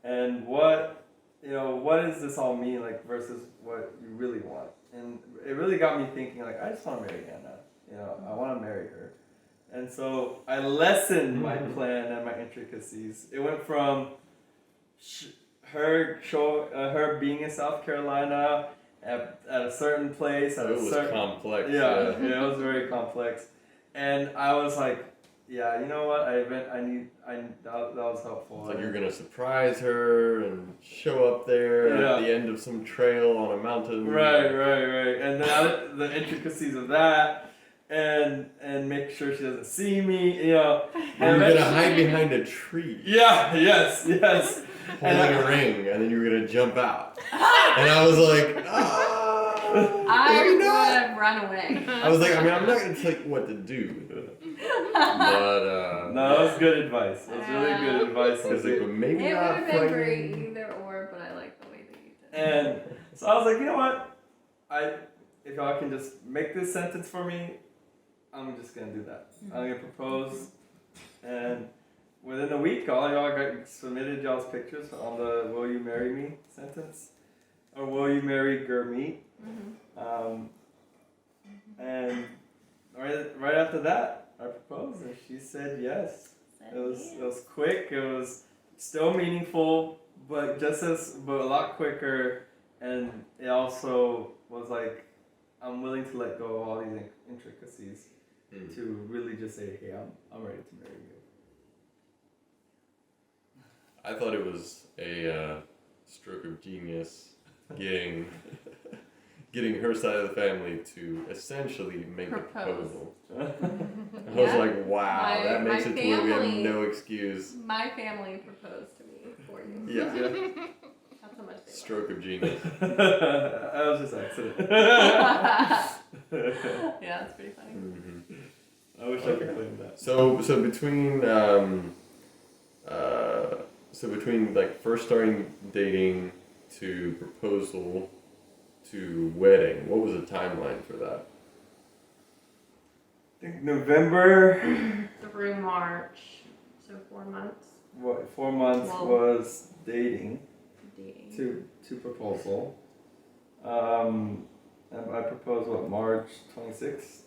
and what does this all mean, like, versus what you really want? And it really got me thinking, like, I just want to marry Anna, you know, I want to marry her. And so I lessened my plan and my intricacies. It went from her being in South Carolina at a certain place. It was complex. Yeah, it was very complex. And I was like, yeah, you know what? That was helpful. It's like you're gonna surprise her and show up there at the end of some trail on a mountain. Right. And then the intricacies of that. And make sure she doesn't see me, you know. And you're gonna hide behind a tree. Yeah, yes. Holding a ring, and then you were gonna jump out. And I was like, I would have run away. I was like, I mean, I'm not gonna tell you what to do. But no, that was good advice. That was really good advice. I was like, but maybe it would not have been great either or, but I like the way that you did. And so I was like, you know what? If y'all can just make this sentence for me, I'm just gonna do that. I'm gonna propose, and within a week, all y'all got submitted y'all's pictures on the "Will you marry me" sentence, or "Will you marry Gurmeet?" And right after that, I proposed, and she said yes. It was quick. It was still meaningful, but a lot quicker, and it also was like, I'm willing to let go of all these intricacies to really just say, hey, I'm ready to marry you. I thought it was a stroke of genius getting her side of the family to essentially make a proposal. I was like, wow, that makes it to where we have no excuse. My family proposed to me for you. Yeah. That's how much they Stroke of genius. That was just accident. Yeah, that's pretty funny. I wish I could claim that. So between like first starting dating to proposal to wedding, what was the timeline for that? I think November. Through March, so 4 months. 4 months was dating. To proposal. And I proposed March 26th,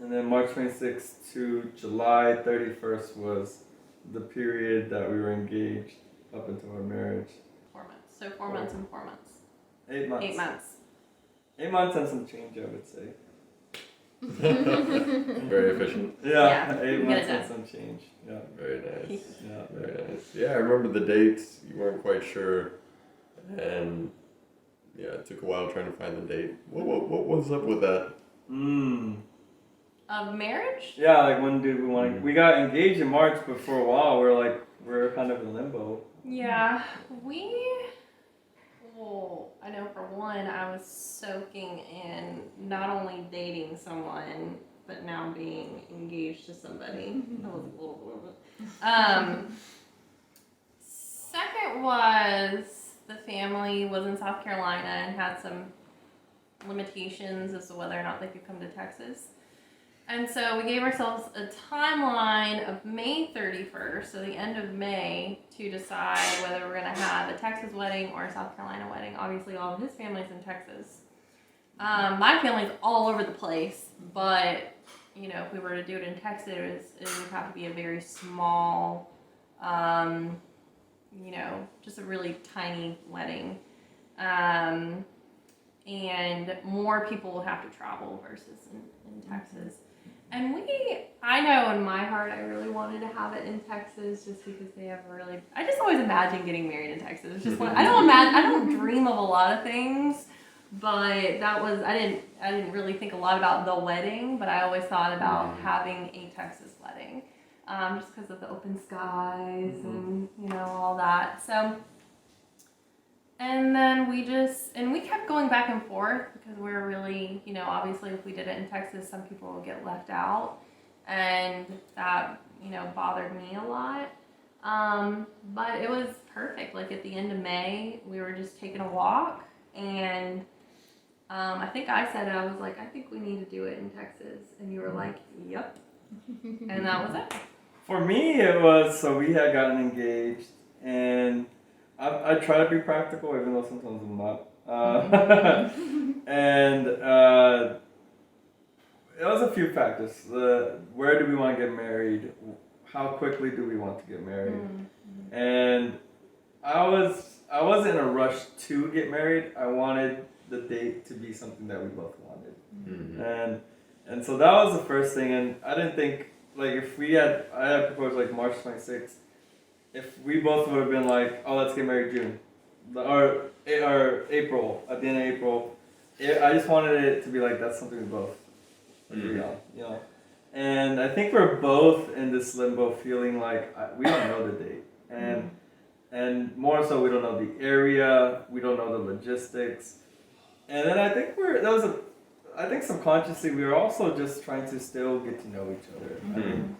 and then March 26th to July 31st was the period that we were engaged up until our marriage. 4 months. So 4 months and 4 months. 8 months. 8 months. 8 months and some change, I would say. Very efficient. Yeah, 8 months and some change. Yeah. Very nice. Yeah. Very nice. Yeah, I remember the dates. You weren't quite sure, and yeah, it took a while trying to find the date. What was up with that? Of marriage? Yeah, like when did we want to? We got engaged in March, but for a while we're kind of in limbo. Yeah, well, I know for one, I was soaking in not only dating someone, but now being engaged to somebody. That was a little bit of it. Second was the family was in South Carolina and had some limitations as to whether or not they could come to Texas. And so we gave ourselves a timeline of May 31st, so the end of May, to decide whether we're going to have a Texas wedding or a South Carolina wedding. Obviously, all of his family's in Texas. My family's all over the place, but, you know, if we were to do it in Texas, it would have to be a very small, you know, just a really tiny wedding. And more people will have to travel versus in Texas. And I know in my heart I really wanted to have it in Texas just because they have I just always imagine getting married in Texas. It's just I don't dream of a lot of things, but that was, I didn't really think a lot about the wedding, but I always thought about having a Texas wedding, just because of the open skies and, you know, all that. So, and then we kept going back and forth because we're really, you know, obviously if we did it in Texas, some people will get left out, and that, you know, bothered me a lot. But it was perfect. Like at the end of May, we were just taking a walk, and I think I said it, I was like, I think we need to do it in Texas, and you were like, yep. And that was it. For me, it was, so we had gotten engaged, and I try to be practical, even though sometimes I'm not. And it was a few factors. Where do we want to get married? How quickly do we want to get married? And I wasn't in a rush to get married. I wanted the date to be something that we both wanted. And so that was the first thing. And I didn't think, like, I had proposed like March 26th. If we both would have been like, oh, let's get married June, or April, at the end of April, I just wanted it to be like, that's something we both agree on, you know. And I think we're both in this limbo, feeling like we don't know the date, and more so, we don't know the area, we don't know the logistics, and then I think subconsciously we were also just trying to still get to know each other. I mean,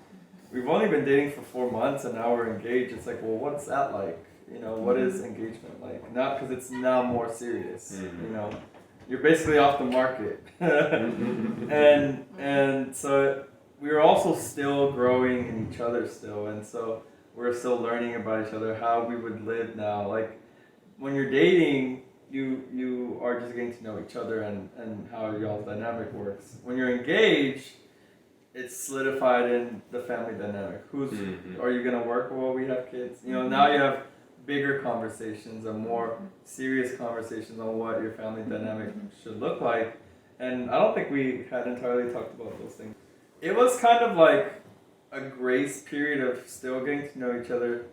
we've only been dating for 4 months, and now we're engaged. It's like, well, what's that like? You know, what is engagement like? Not because it's now more serious, you know. you're basically off the market. and so we were also still growing in each other still, and so we're still learning about each other, how we would live now. Like when you're dating, you are just getting to know each other and how y'all's dynamic works. When you're engaged, it's solidified in the family dynamic. Are you gonna work while we have kids? You know, now you have bigger conversations and more serious conversations on what your family dynamic should look like. And I don't think we had entirely talked about those things. It was kind of like a grace period of still getting to know each other,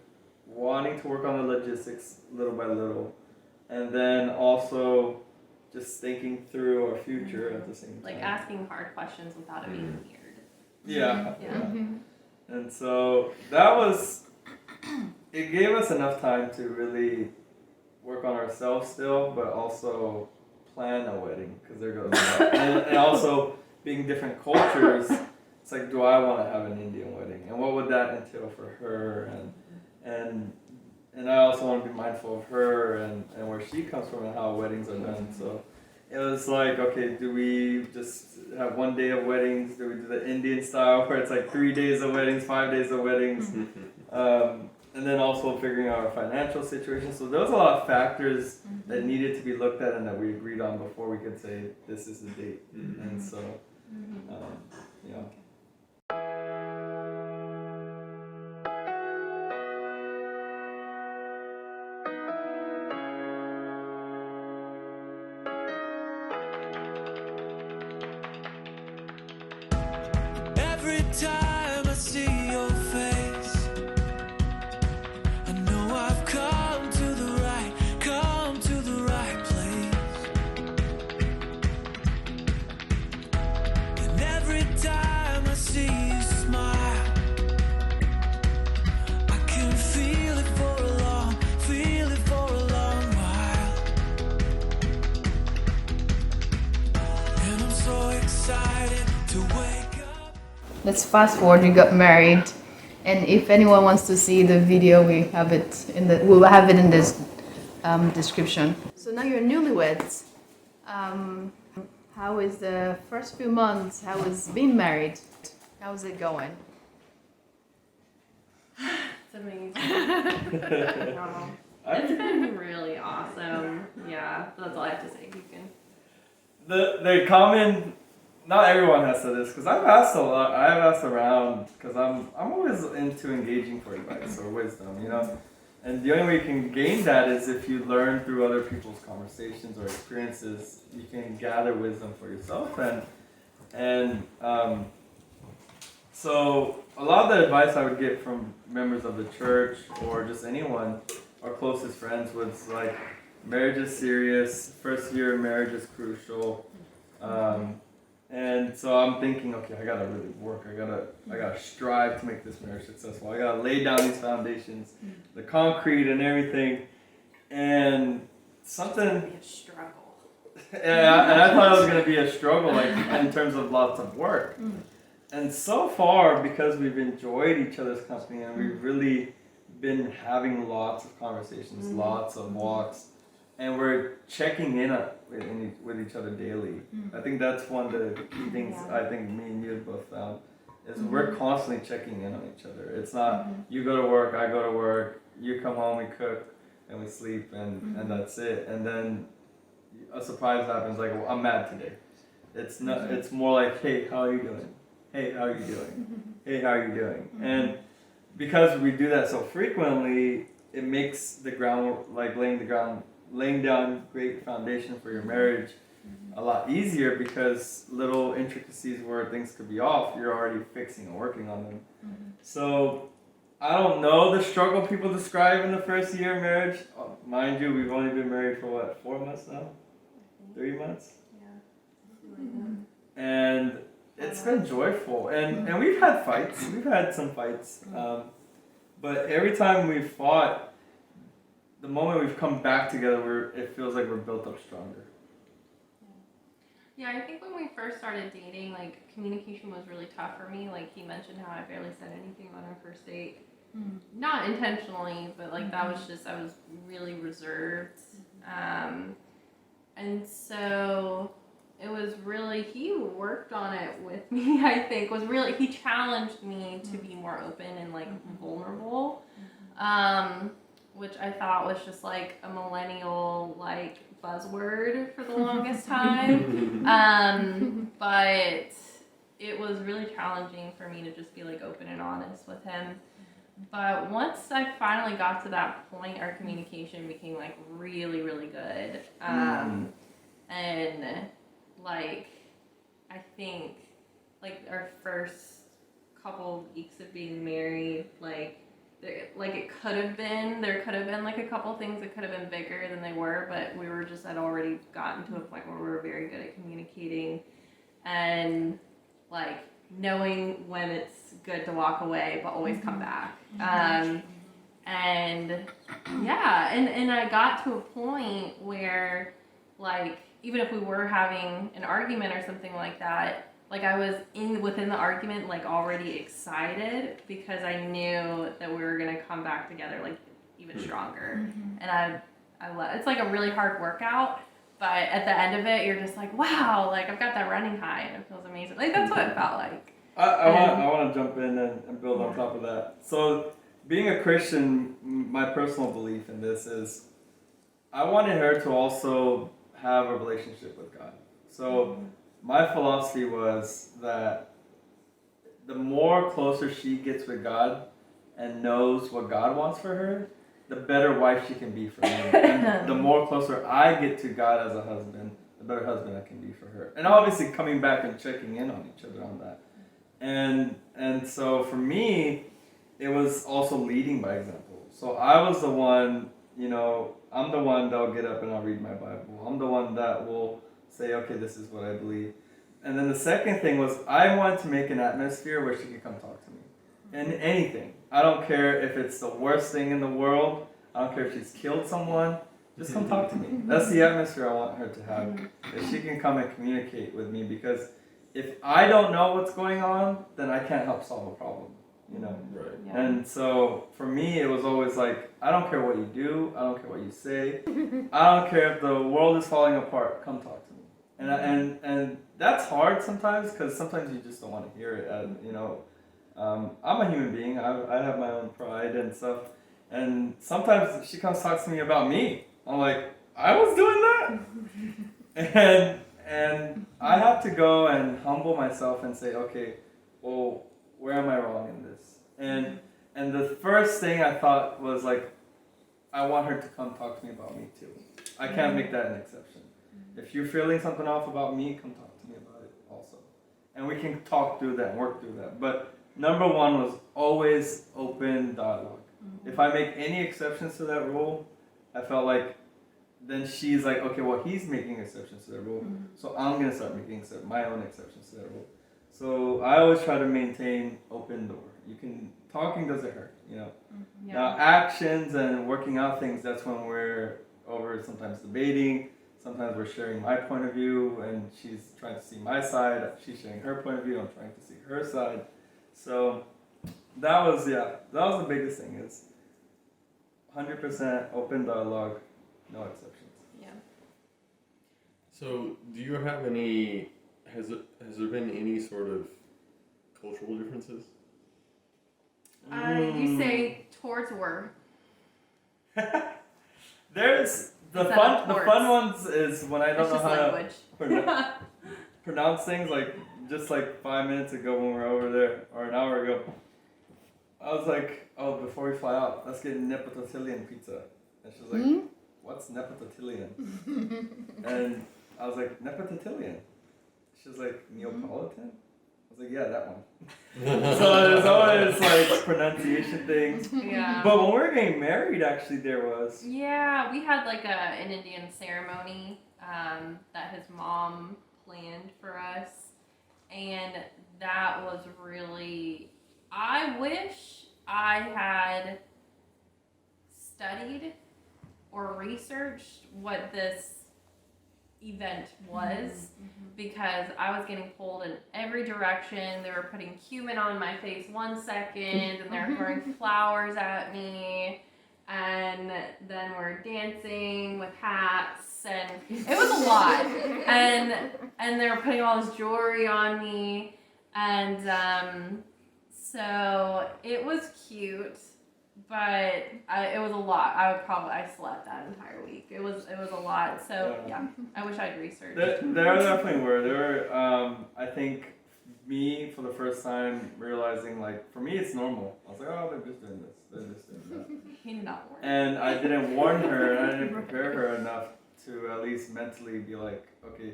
wanting to work on the logistics little by little, and then also just thinking through our future at the same time. Like asking hard questions without it being weird. Yeah. Yeah. And so that was, it gave us enough time to really work on ourselves still, but also plan a wedding, because there goes that. And also being different cultures, it's like, do I want to have an Indian wedding, and what would that entail for her, and I also want to be mindful of her and where she comes from and how weddings are done. So it was like, okay, do we just have one day of weddings? Do we do the Indian style where it's like 3 days of weddings, 5 days of weddings? And then also figuring out our financial situation. So there was a lot of factors that needed to be looked at and that we agreed on before we could say this is the date. And so, yeah. Every time I see your face, I know I've come to the right place. And every time I see you smile, I can feel it for a long while. And I'm so excited to wake up. Let's fast forward. You got married, and if anyone wants to see the video, we'll have it in this description. So now you're newlyweds. How is the first few months? How is being married? How's it going? It's amazing. Wow. It's been really awesome. Yeah, that's all I have to say. You can. The common, not everyone has said this, because I've asked a lot. I've asked around because I'm always into engaging for advice or wisdom, you know. And the only way you can gain that is if you learn through other people's conversations or experiences. You can gather wisdom for yourself, and so a lot of the advice I would get from members of the church or just anyone, our closest friends, was like, marriage is serious. First year of marriage is crucial. And so I'm thinking, okay, I gotta really work. I gotta strive to make this marriage successful. I gotta lay down these foundations, the concrete and everything. And something. It's gonna be a struggle. And I thought it was gonna be a struggle, like in terms of lots of work. And so far, because we've enjoyed each other's company and we've really been having lots of conversations, lots of walks, and we're checking in with each other daily. I think that's one of the key things I think me and you have both found, is we're constantly checking in on each other. It's not you go to work, I go to work, you come home, we cook, and we sleep, and that's it. And then a surprise happens, like, well, I'm mad today. It's not. It's more like, hey, how are you doing? Hey, how are you doing? Hey, how are you doing? And because we do that so frequently, it makes the ground, like laying down great foundation for your marriage a lot easier, because little intricacies where things could be off, you're already fixing and working on them. So I don't know the struggle people describe in the first year of marriage. Mind you, we've only been married for what, 4 months now? 3 months? Yeah. And it's been joyful, and we've had fights. We've had some fights, but every time we've fought, the moment we've come back together, it feels like we're built up stronger. Yeah, I think when we first started dating, like, communication was really tough for me. Like, he mentioned how I barely said anything on our first date. Not intentionally, but like that was just, I was really reserved. And so it was really, he worked on it with me, I think, he challenged me to be more open and like vulnerable, which I thought was just like a millennial like buzzword for the longest time. But it was really challenging for me to just be like open and honest with him. But once I finally got to that point, our communication became like really, really good. And like, I think like our first couple weeks of being married, there could have been like a couple things that could have been bigger than they were, but we were just had already gotten to a point where we were very good at communicating and like knowing when it's good to walk away, but always come back. And yeah, and I got to a point where like, even if we were having an argument or something like that, like I was within the argument, like already excited because I knew that we were gonna come back together like even stronger. And it's like a really hard workout, but at the end of it, you're just like, wow, like I've got that running high and it feels amazing. Like that's what it felt like. I want to jump in and build on top of that. So being a Christian, my personal belief in this is I wanted her to also have a relationship with God. So my philosophy was that the more closer she gets with God and knows what God wants for her, the better wife she can be for me. And the more closer I get to God as a husband, the better husband I can be for her. And obviously coming back and checking in on each other on that. And so for me, it was also leading by example. So I was the one, I'm the one that'll get up and I'll read my Bible. I'm the one that will say, okay, this is what I believe. And then the second thing was I wanted to make an atmosphere where she could come talk to me. And anything. I don't care if it's the worst thing in the world. I don't care if she's killed someone. Just come talk to me. That's the atmosphere I want her to have. That she can come and communicate with me, because if I don't know what's going on, then I can't help solve a problem. Right. Yeah. And so for me, it was always like, I don't care what you do, I don't care what you say, I don't care if the world is falling apart, come talk to me. And that's hard sometimes, because sometimes you just don't want to hear it. I'm a human being, I have my own pride and stuff, and sometimes she comes talk to me about me. I'm like, I was doing that? and I have to go and humble myself and say, okay, well, where am I wrong in this? And the first thing I thought was like, I want her to come talk to me about me too. I can't make that an exception. If you're feeling something off about me, come talk to me about it also. And we can talk through that and work through that. But number one was always open dialogue. If I make any exceptions to that rule, I felt like then she's like, okay, well, he's making exceptions to that rule, so I'm going to start making my own exceptions to that rule. So I always try to maintain open door. Talking doesn't hurt, Yeah. Now actions and working out things, that's when we're over sometimes debating, sometimes we're sharing my point of view and she's trying to see my side, she's sharing her point of view, I'm trying to see her side. So that was the biggest thing, is 100% open dialogue, no exceptions. Yeah. So do you have any, has there been any sort of cultural differences? You say towards work. There's the Is that fun. a The towards? fun ones is when I don't It's know just how language. to pronounce things. Like just like 5 minutes ago when we were over there, or an hour ago, I was like, "Oh, before we fly out, let's get Neapolitan pizza." And she's like, "What's Neapolitan?" And I was like, "Neapolitan." She's like, "Neapolitan?" I was like, "Yeah, that one." So there's always like pronunciation things. Yeah. But when we were getting married, actually, there was. Yeah, we had like an Indian ceremony that his mom planned for us, and that was really. I wish I had studied or researched what this event was, because I was getting pulled in every direction. They were putting cumin on my face 1 second, and they were throwing flowers at me. and then we're dancing with hats, and it was a lot. And they were putting all this jewelry on me, and so it was cute, but it was a lot. I slept that entire week. It was a lot. So yeah, I wish I'd researched. There definitely were. There were. I think me for the first time realizing, like, for me it's normal. I was like, oh, they're just doing this. They're just doing that. He did not warn. And I didn't warn her, and I didn't prepare her enough to at least mentally be like, okay,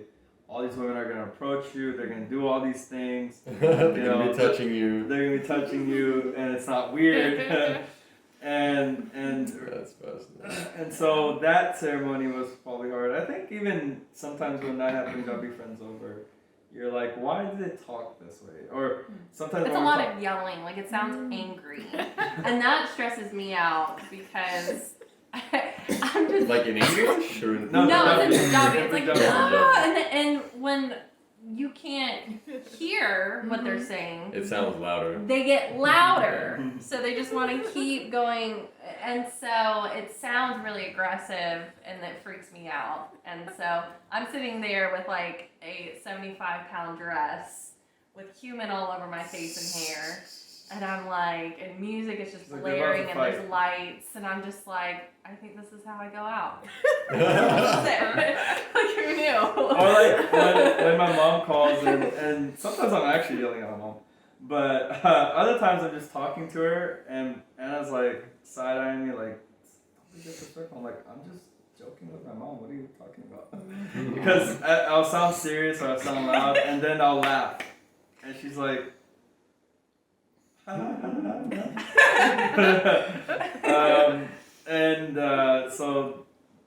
all these women are gonna approach you. They're gonna do all these things. They're gonna be touching you. They're gonna be touching you, and it's not weird. and That's fascinating. and so that ceremony was probably hard. I think even sometimes when I have Punjabi friends over, you're like, why do they talk this way? Or sometimes It's a lot of yelling. Like, it sounds angry, and that stresses me out because I'm just Like in English or in No, no, it's in Punjabi. in It's like Punjabi. and when you can't hear what they're saying, It sounds louder. they get louder. So they just want to keep going, and so it sounds really aggressive, and it freaks me out. And so I'm sitting there with like a 75-pound dress with cumin all over my face and hair, and I'm like, and music is just It's like they're about to blaring, and fight. there's lights, and I'm just like, I think this is how I go out. Like, who knew? Or like when my mom calls and sometimes I'm actually yelling at my mom, but other times I'm just talking to her and Anna's like side-eyeing me like, don't be disrespectful. I'm like, I'm just joking with my mom. What are you talking about? Because I'll sound serious or I'll sound loud and then I'll laugh, and she's like. So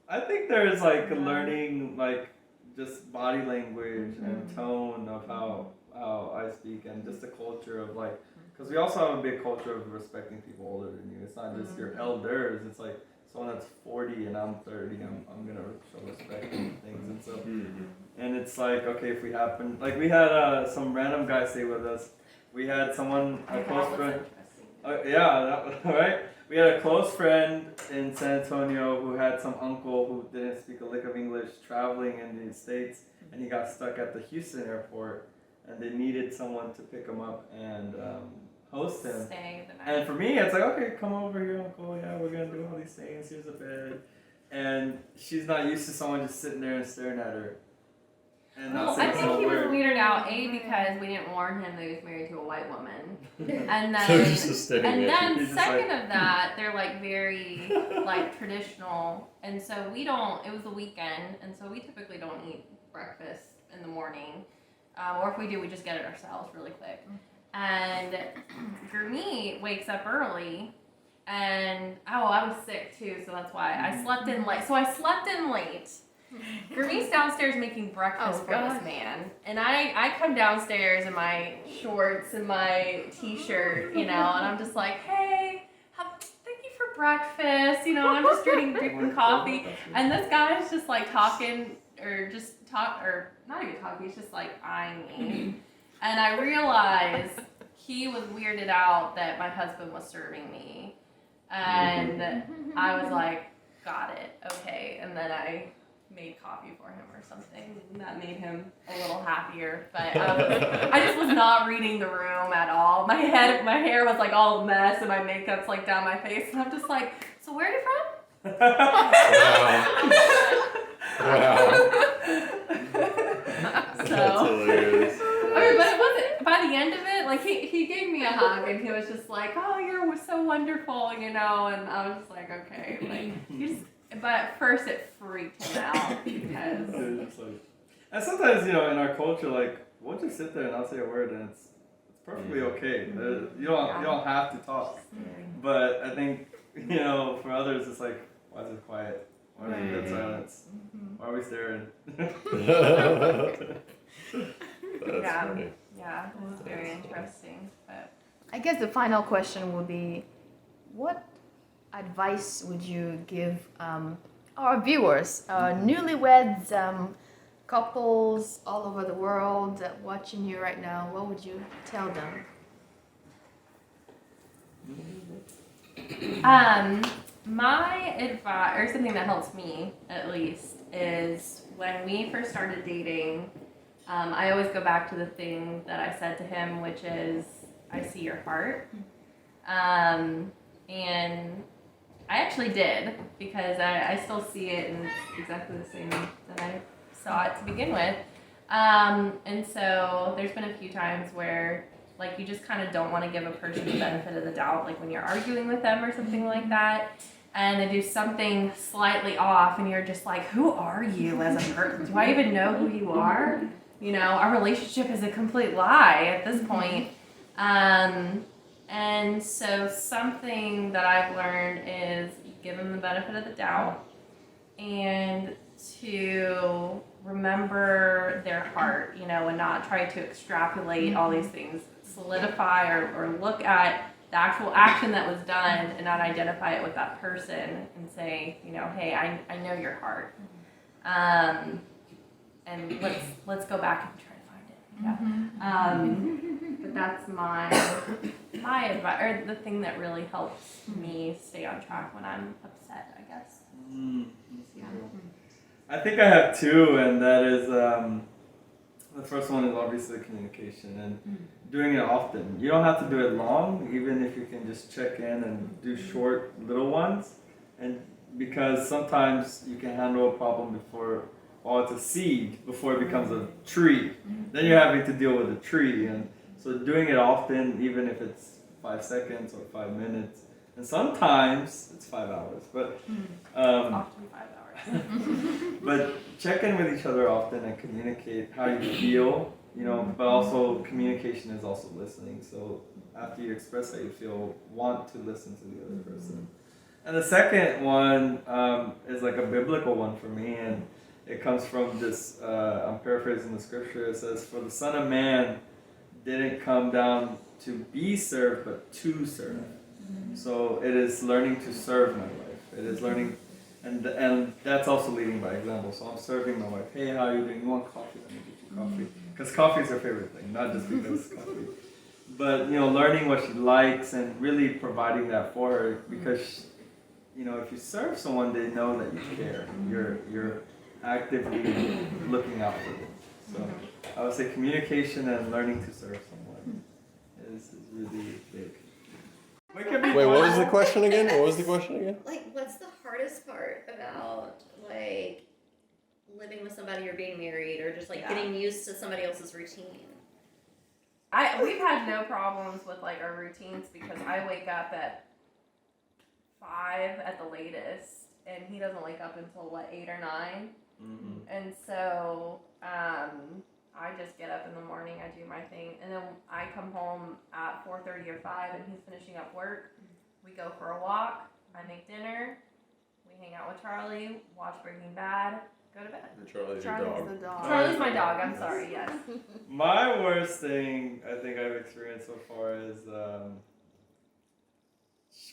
I think there's like learning like just body language and tone of how I speak, and just the culture of like, because we also have a big culture of respecting people older than you. It's not just your elders, it's like someone that's 40 and I'm 30, I'm gonna show respect and things. And so and it's like, okay, if we happen, like we had some random guy stay with us. We had someone, a close friend. Right? We had a close friend in San Antonio who had some uncle who didn't speak a lick of English traveling in the States, and he got stuck at the Houston airport, and they needed someone to pick him up and host him. Stay the night. And for me, it's like, okay, come over here, uncle. Yeah, we're gonna do all these things. Here's a bed. And she's not used to someone just sitting there and staring at her. And Well, not I saying think so he was weird. weirded out, because we didn't warn him that he was married to a white woman. And So then, just staring and at then you. He's just second like- of that, they're like very like traditional. And so it was the weekend, and so we typically don't eat breakfast in the morning. Or if we do, we just get it ourselves really quick. And Gurmeet wakes up early, and I was sick too, so that's why I slept in late. So I slept in late. Gurmeet's downstairs making breakfast for this man, and I come downstairs in my shorts and my t-shirt, and I'm just like, hey, thank you for breakfast, and I'm just drinking coffee, and this guy's just like talking, or not even talking, he's just like eyeing me, and I realized he was weirded out that my husband was serving me, and I was like, got it, okay, and then I made coffee for him or something. That made him a little happier. But I just was not reading the room at all. My hair was like all a mess, and my makeup's like down my face, and I'm just like, so where are you from? Wow. So, That's hilarious. I mean, but it wasn't, by the end of it, like he gave me a hug, and he was just like, oh, you're so wonderful, and I was just like, okay, like you just. But at first it freaked him out because. And sometimes, in our culture, like, we'll just sit there and not say a word, and it's perfectly okay. You don't have to talk. But I think, for others, it's like, why is it quiet? Why is it dead silence? Why are we staring? That's funny. Yeah, it was very interesting. But I guess the final question would be, what advice would you give our viewers, newlyweds, couples all over the world watching you right now? What would you tell them? My advice, or something that helps me at least, is when we first started dating, I always go back to the thing that I said to him, which is, I see your heart. And I actually did, because I still see it, and it's exactly the same that I saw it to begin with. And so there's been a few times where, like, you just kind of don't want to give a person the benefit of the doubt, like when you're arguing with them or something like that, and they do something slightly off, and you're just like, who are you as a person? Do I even know who you are? You know, our relationship is a complete lie at this point. And so something that I've learned is give them the benefit of the doubt, and to remember their heart, you know, and not try to extrapolate all these things, solidify or look at the actual action that was done and not identify it with that person and say, you know, hey, I know your heart. And let's go back and try to find it. Yeah. But that's my advice, or the thing that really helps me stay on track when I'm upset, I guess. Yeah. I think I have two, and that is the first one is obviously communication and doing it often. You don't have to do it long, even if you can just check in and do short little ones, and because sometimes you can handle a problem before, or it's a seed before it becomes a tree. Then you're having to deal with a tree, and so doing it often, even if it's 5 seconds or 5 minutes, and sometimes it's 5 hours, but Often 5 hours. but check in with each other often and communicate how you feel, you know, but also communication is also listening. So after you express how you feel, want to listen to the other person. And the second one is like a biblical one for me, and it comes from this, I'm paraphrasing the scripture, it says, for the Son of Man didn't come down to be served, but to serve. So it is learning to serve my wife. It is learning, and that's also leading by example. So I'm serving my wife. Hey, how are you doing? You want coffee? Let me get you coffee. Because coffee is her favorite thing, not just because it's coffee. But, you know, learning what she likes and really providing that for her, because, you know, if you serve someone, they know that you care. You're actively looking out for them. So I would say communication and learning to serve someone is really big. Wait, what was the question again? Like, what's the hardest part about, like, living with somebody or being married or just, like, getting used to somebody else's routine? We've had no problems with, like, our routines, because I wake up at 5 at the latest, and he doesn't wake up until, 8 or 9? And so, I just get up in the morning, I do my thing, and then I come home at 4:30 or 5, and he's finishing up work. We go for a walk, I make dinner, we hang out with Charlie, watch Breaking Bad, go to bed. Charlie's your Charlie's dog. the dog. Charlie's my dog, I'm sorry, yes. My worst thing I think I've experienced so far is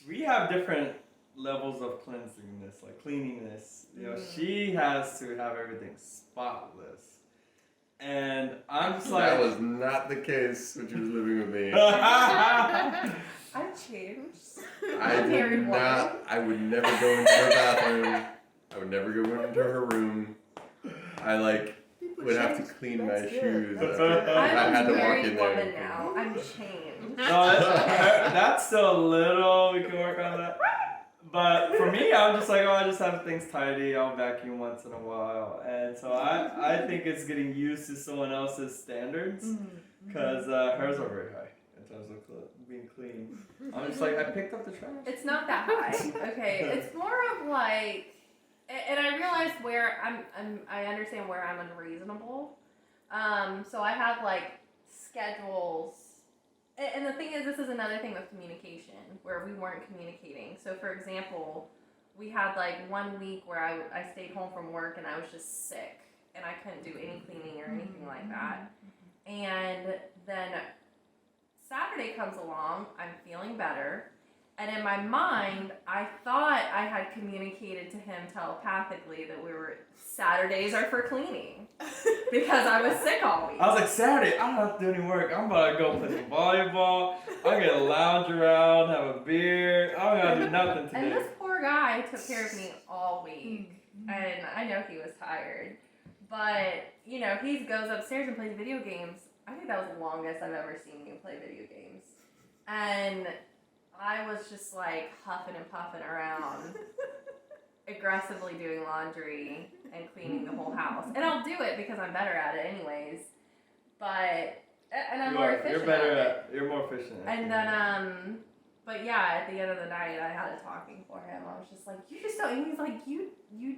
we have different levels of cleanliness, like cleanliness. You know, she has to have everything spotless. And I'm just like... That was not the case when she was living with me. I've changed. I would never go into her bathroom. I would never go into her room. I would have to clean my shoes. I'm I had a to walk married in there. woman now. I'm changed. No, that's still a little, we can work on that. But for me, I'm just like, I just have things tidy. I'll vacuum once in a while. And so I think it's getting used to someone else's standards, because hers are very high in terms of being clean. I'm just like, I picked up the trash. It's not that high. Okay, it's more of like, and I realize where I understand where I'm unreasonable. So I have schedules. And the thing is, this is another thing with communication, where we weren't communicating. So, for example, we had 1 week where I stayed home from work and I was just sick and I couldn't do any cleaning or anything like that. And then Saturday comes along, I'm feeling better. And in my mind, I thought I had communicated to him telepathically that Saturdays are for cleaning. Because I was sick all week. I was like, Saturday, I don't have to do any work. I'm about to go play some volleyball. I'm going to lounge around, have a beer. I don't got to do nothing today. And this poor guy took care of me all week, and I know he was tired. But, you know, he goes upstairs and plays video games. I think that was the longest I've ever seen you play video games. And I was just like huffing and puffing around, aggressively doing laundry and cleaning the whole house. And I'll do it because I'm better at it anyways. But, and I'm more efficient. You're better at it. You're more efficient. And then, but yeah, at the end of the night, I had a talking for him. I was just like, you just don't, and he's like, you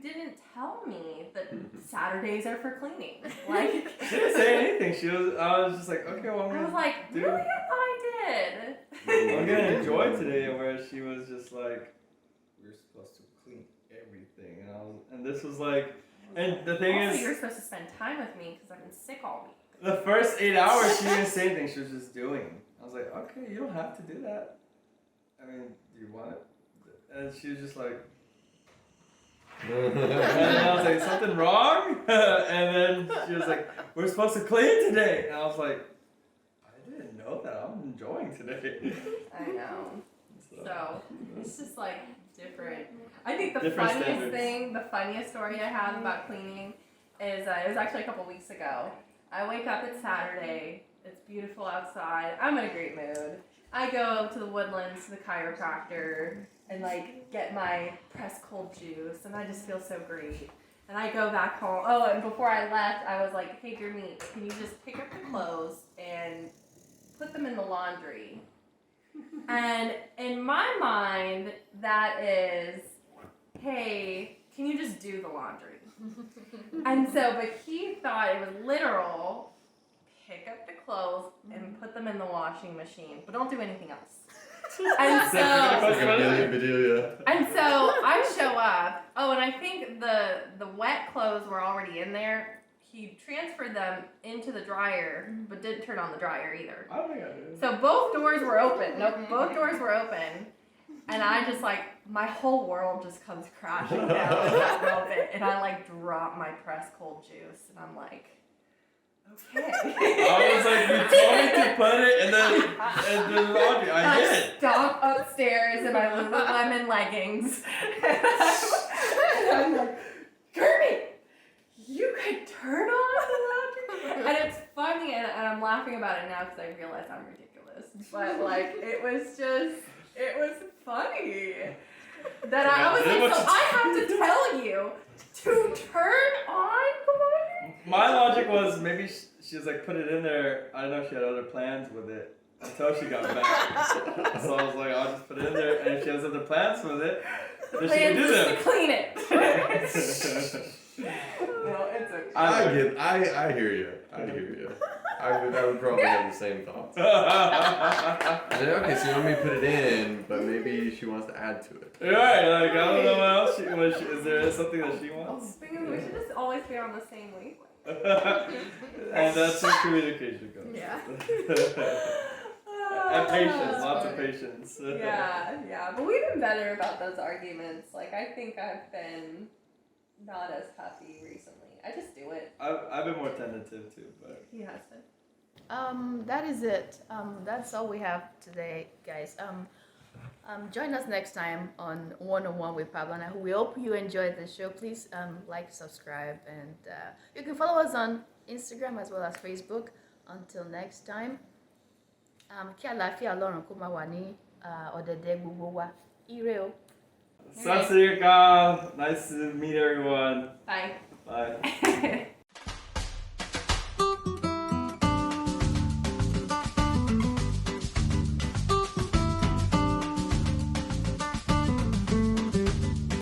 didn't tell me that Saturdays are for cleaning. Like, she didn't say anything. I was just like, okay, well, I was like, really? I thought I did. I'm gonna enjoy today, where she was just like, we're supposed to clean everything, and this was like, and the thing also, is, you're supposed to spend time with me because I've been sick all week. the first 8 hours she didn't say anything. She was just doing. I was like, okay, you don't have to do that. I mean, do you want it? And she was just like, and I was like, something wrong? And then she was like, we're supposed to clean today. And I was like, I didn't know that. I'm enjoying today. I know. So it's just like different. I think the Different funniest story I have about cleaning is it was actually a couple weeks ago. I wake up, it's Saturday, it's beautiful outside, I'm in a great mood. I go to the Woodlands to the chiropractor and like get my pressed cold juice, and I just feel so great. And I go back home. Oh, and before I left, I was like, hey Gurmeet, can you just pick up the clothes and put them in the laundry? And in my mind, that is, hey, can you just do the laundry? And so, but he thought it was literal, pick up the clothes and put them in the washing machine, but don't do anything else. And so I show up. Oh, and I think the wet clothes were already in there. He transferred them into the dryer, but didn't turn on the dryer either. I don't think I did. So both doors were open. Nope, both doors were open. And I just like, my whole world just comes crashing down in that moment. And I like drop my pressed cold juice. And I'm like, okay. I was like, you told me to put it in the laundry. I did. Stomp upstairs in my Lululemon leggings. And I'm like, Gurmeet, you could turn on the laundry? And it's funny, and I'm laughing about it now because I realize I'm ridiculous. But like, it was funny. That I was like, so I have to tell you to turn on the laundry? My logic was maybe she was like, put it in there. I don't know if she had other plans with it until she got back. So I was like, I'll just put it in there, and if she has other plans with it, then she can do them. To clean it. Well, it's okay. I hear you. I would probably have the same thoughts. I said, okay, so you want me to put it in, but maybe she wants to add to it. Right, like, I don't know what else is there something that she wants? We should just always be on the same wavelength. And that's where communication goes. Yeah. And patience, lots of patience. Yeah, but we've been better about those arguments. Like, I think I've been not as huffy recently. I just do it. I've been more tentative too, but He has been. That is it. That's all we have today, guys. Join us next time on One-on-One with Pablo. And we hope you enjoyed the show. Please like, subscribe, and you can follow us on Instagram as well as Facebook. Until next time, kí àlàáfíà Ọlọ́run kó máa wà ní ọ̀dẹ̀dẹ̀ gbogbo wa. Ire o. Sasriyakal. Nice to meet everyone. Bye.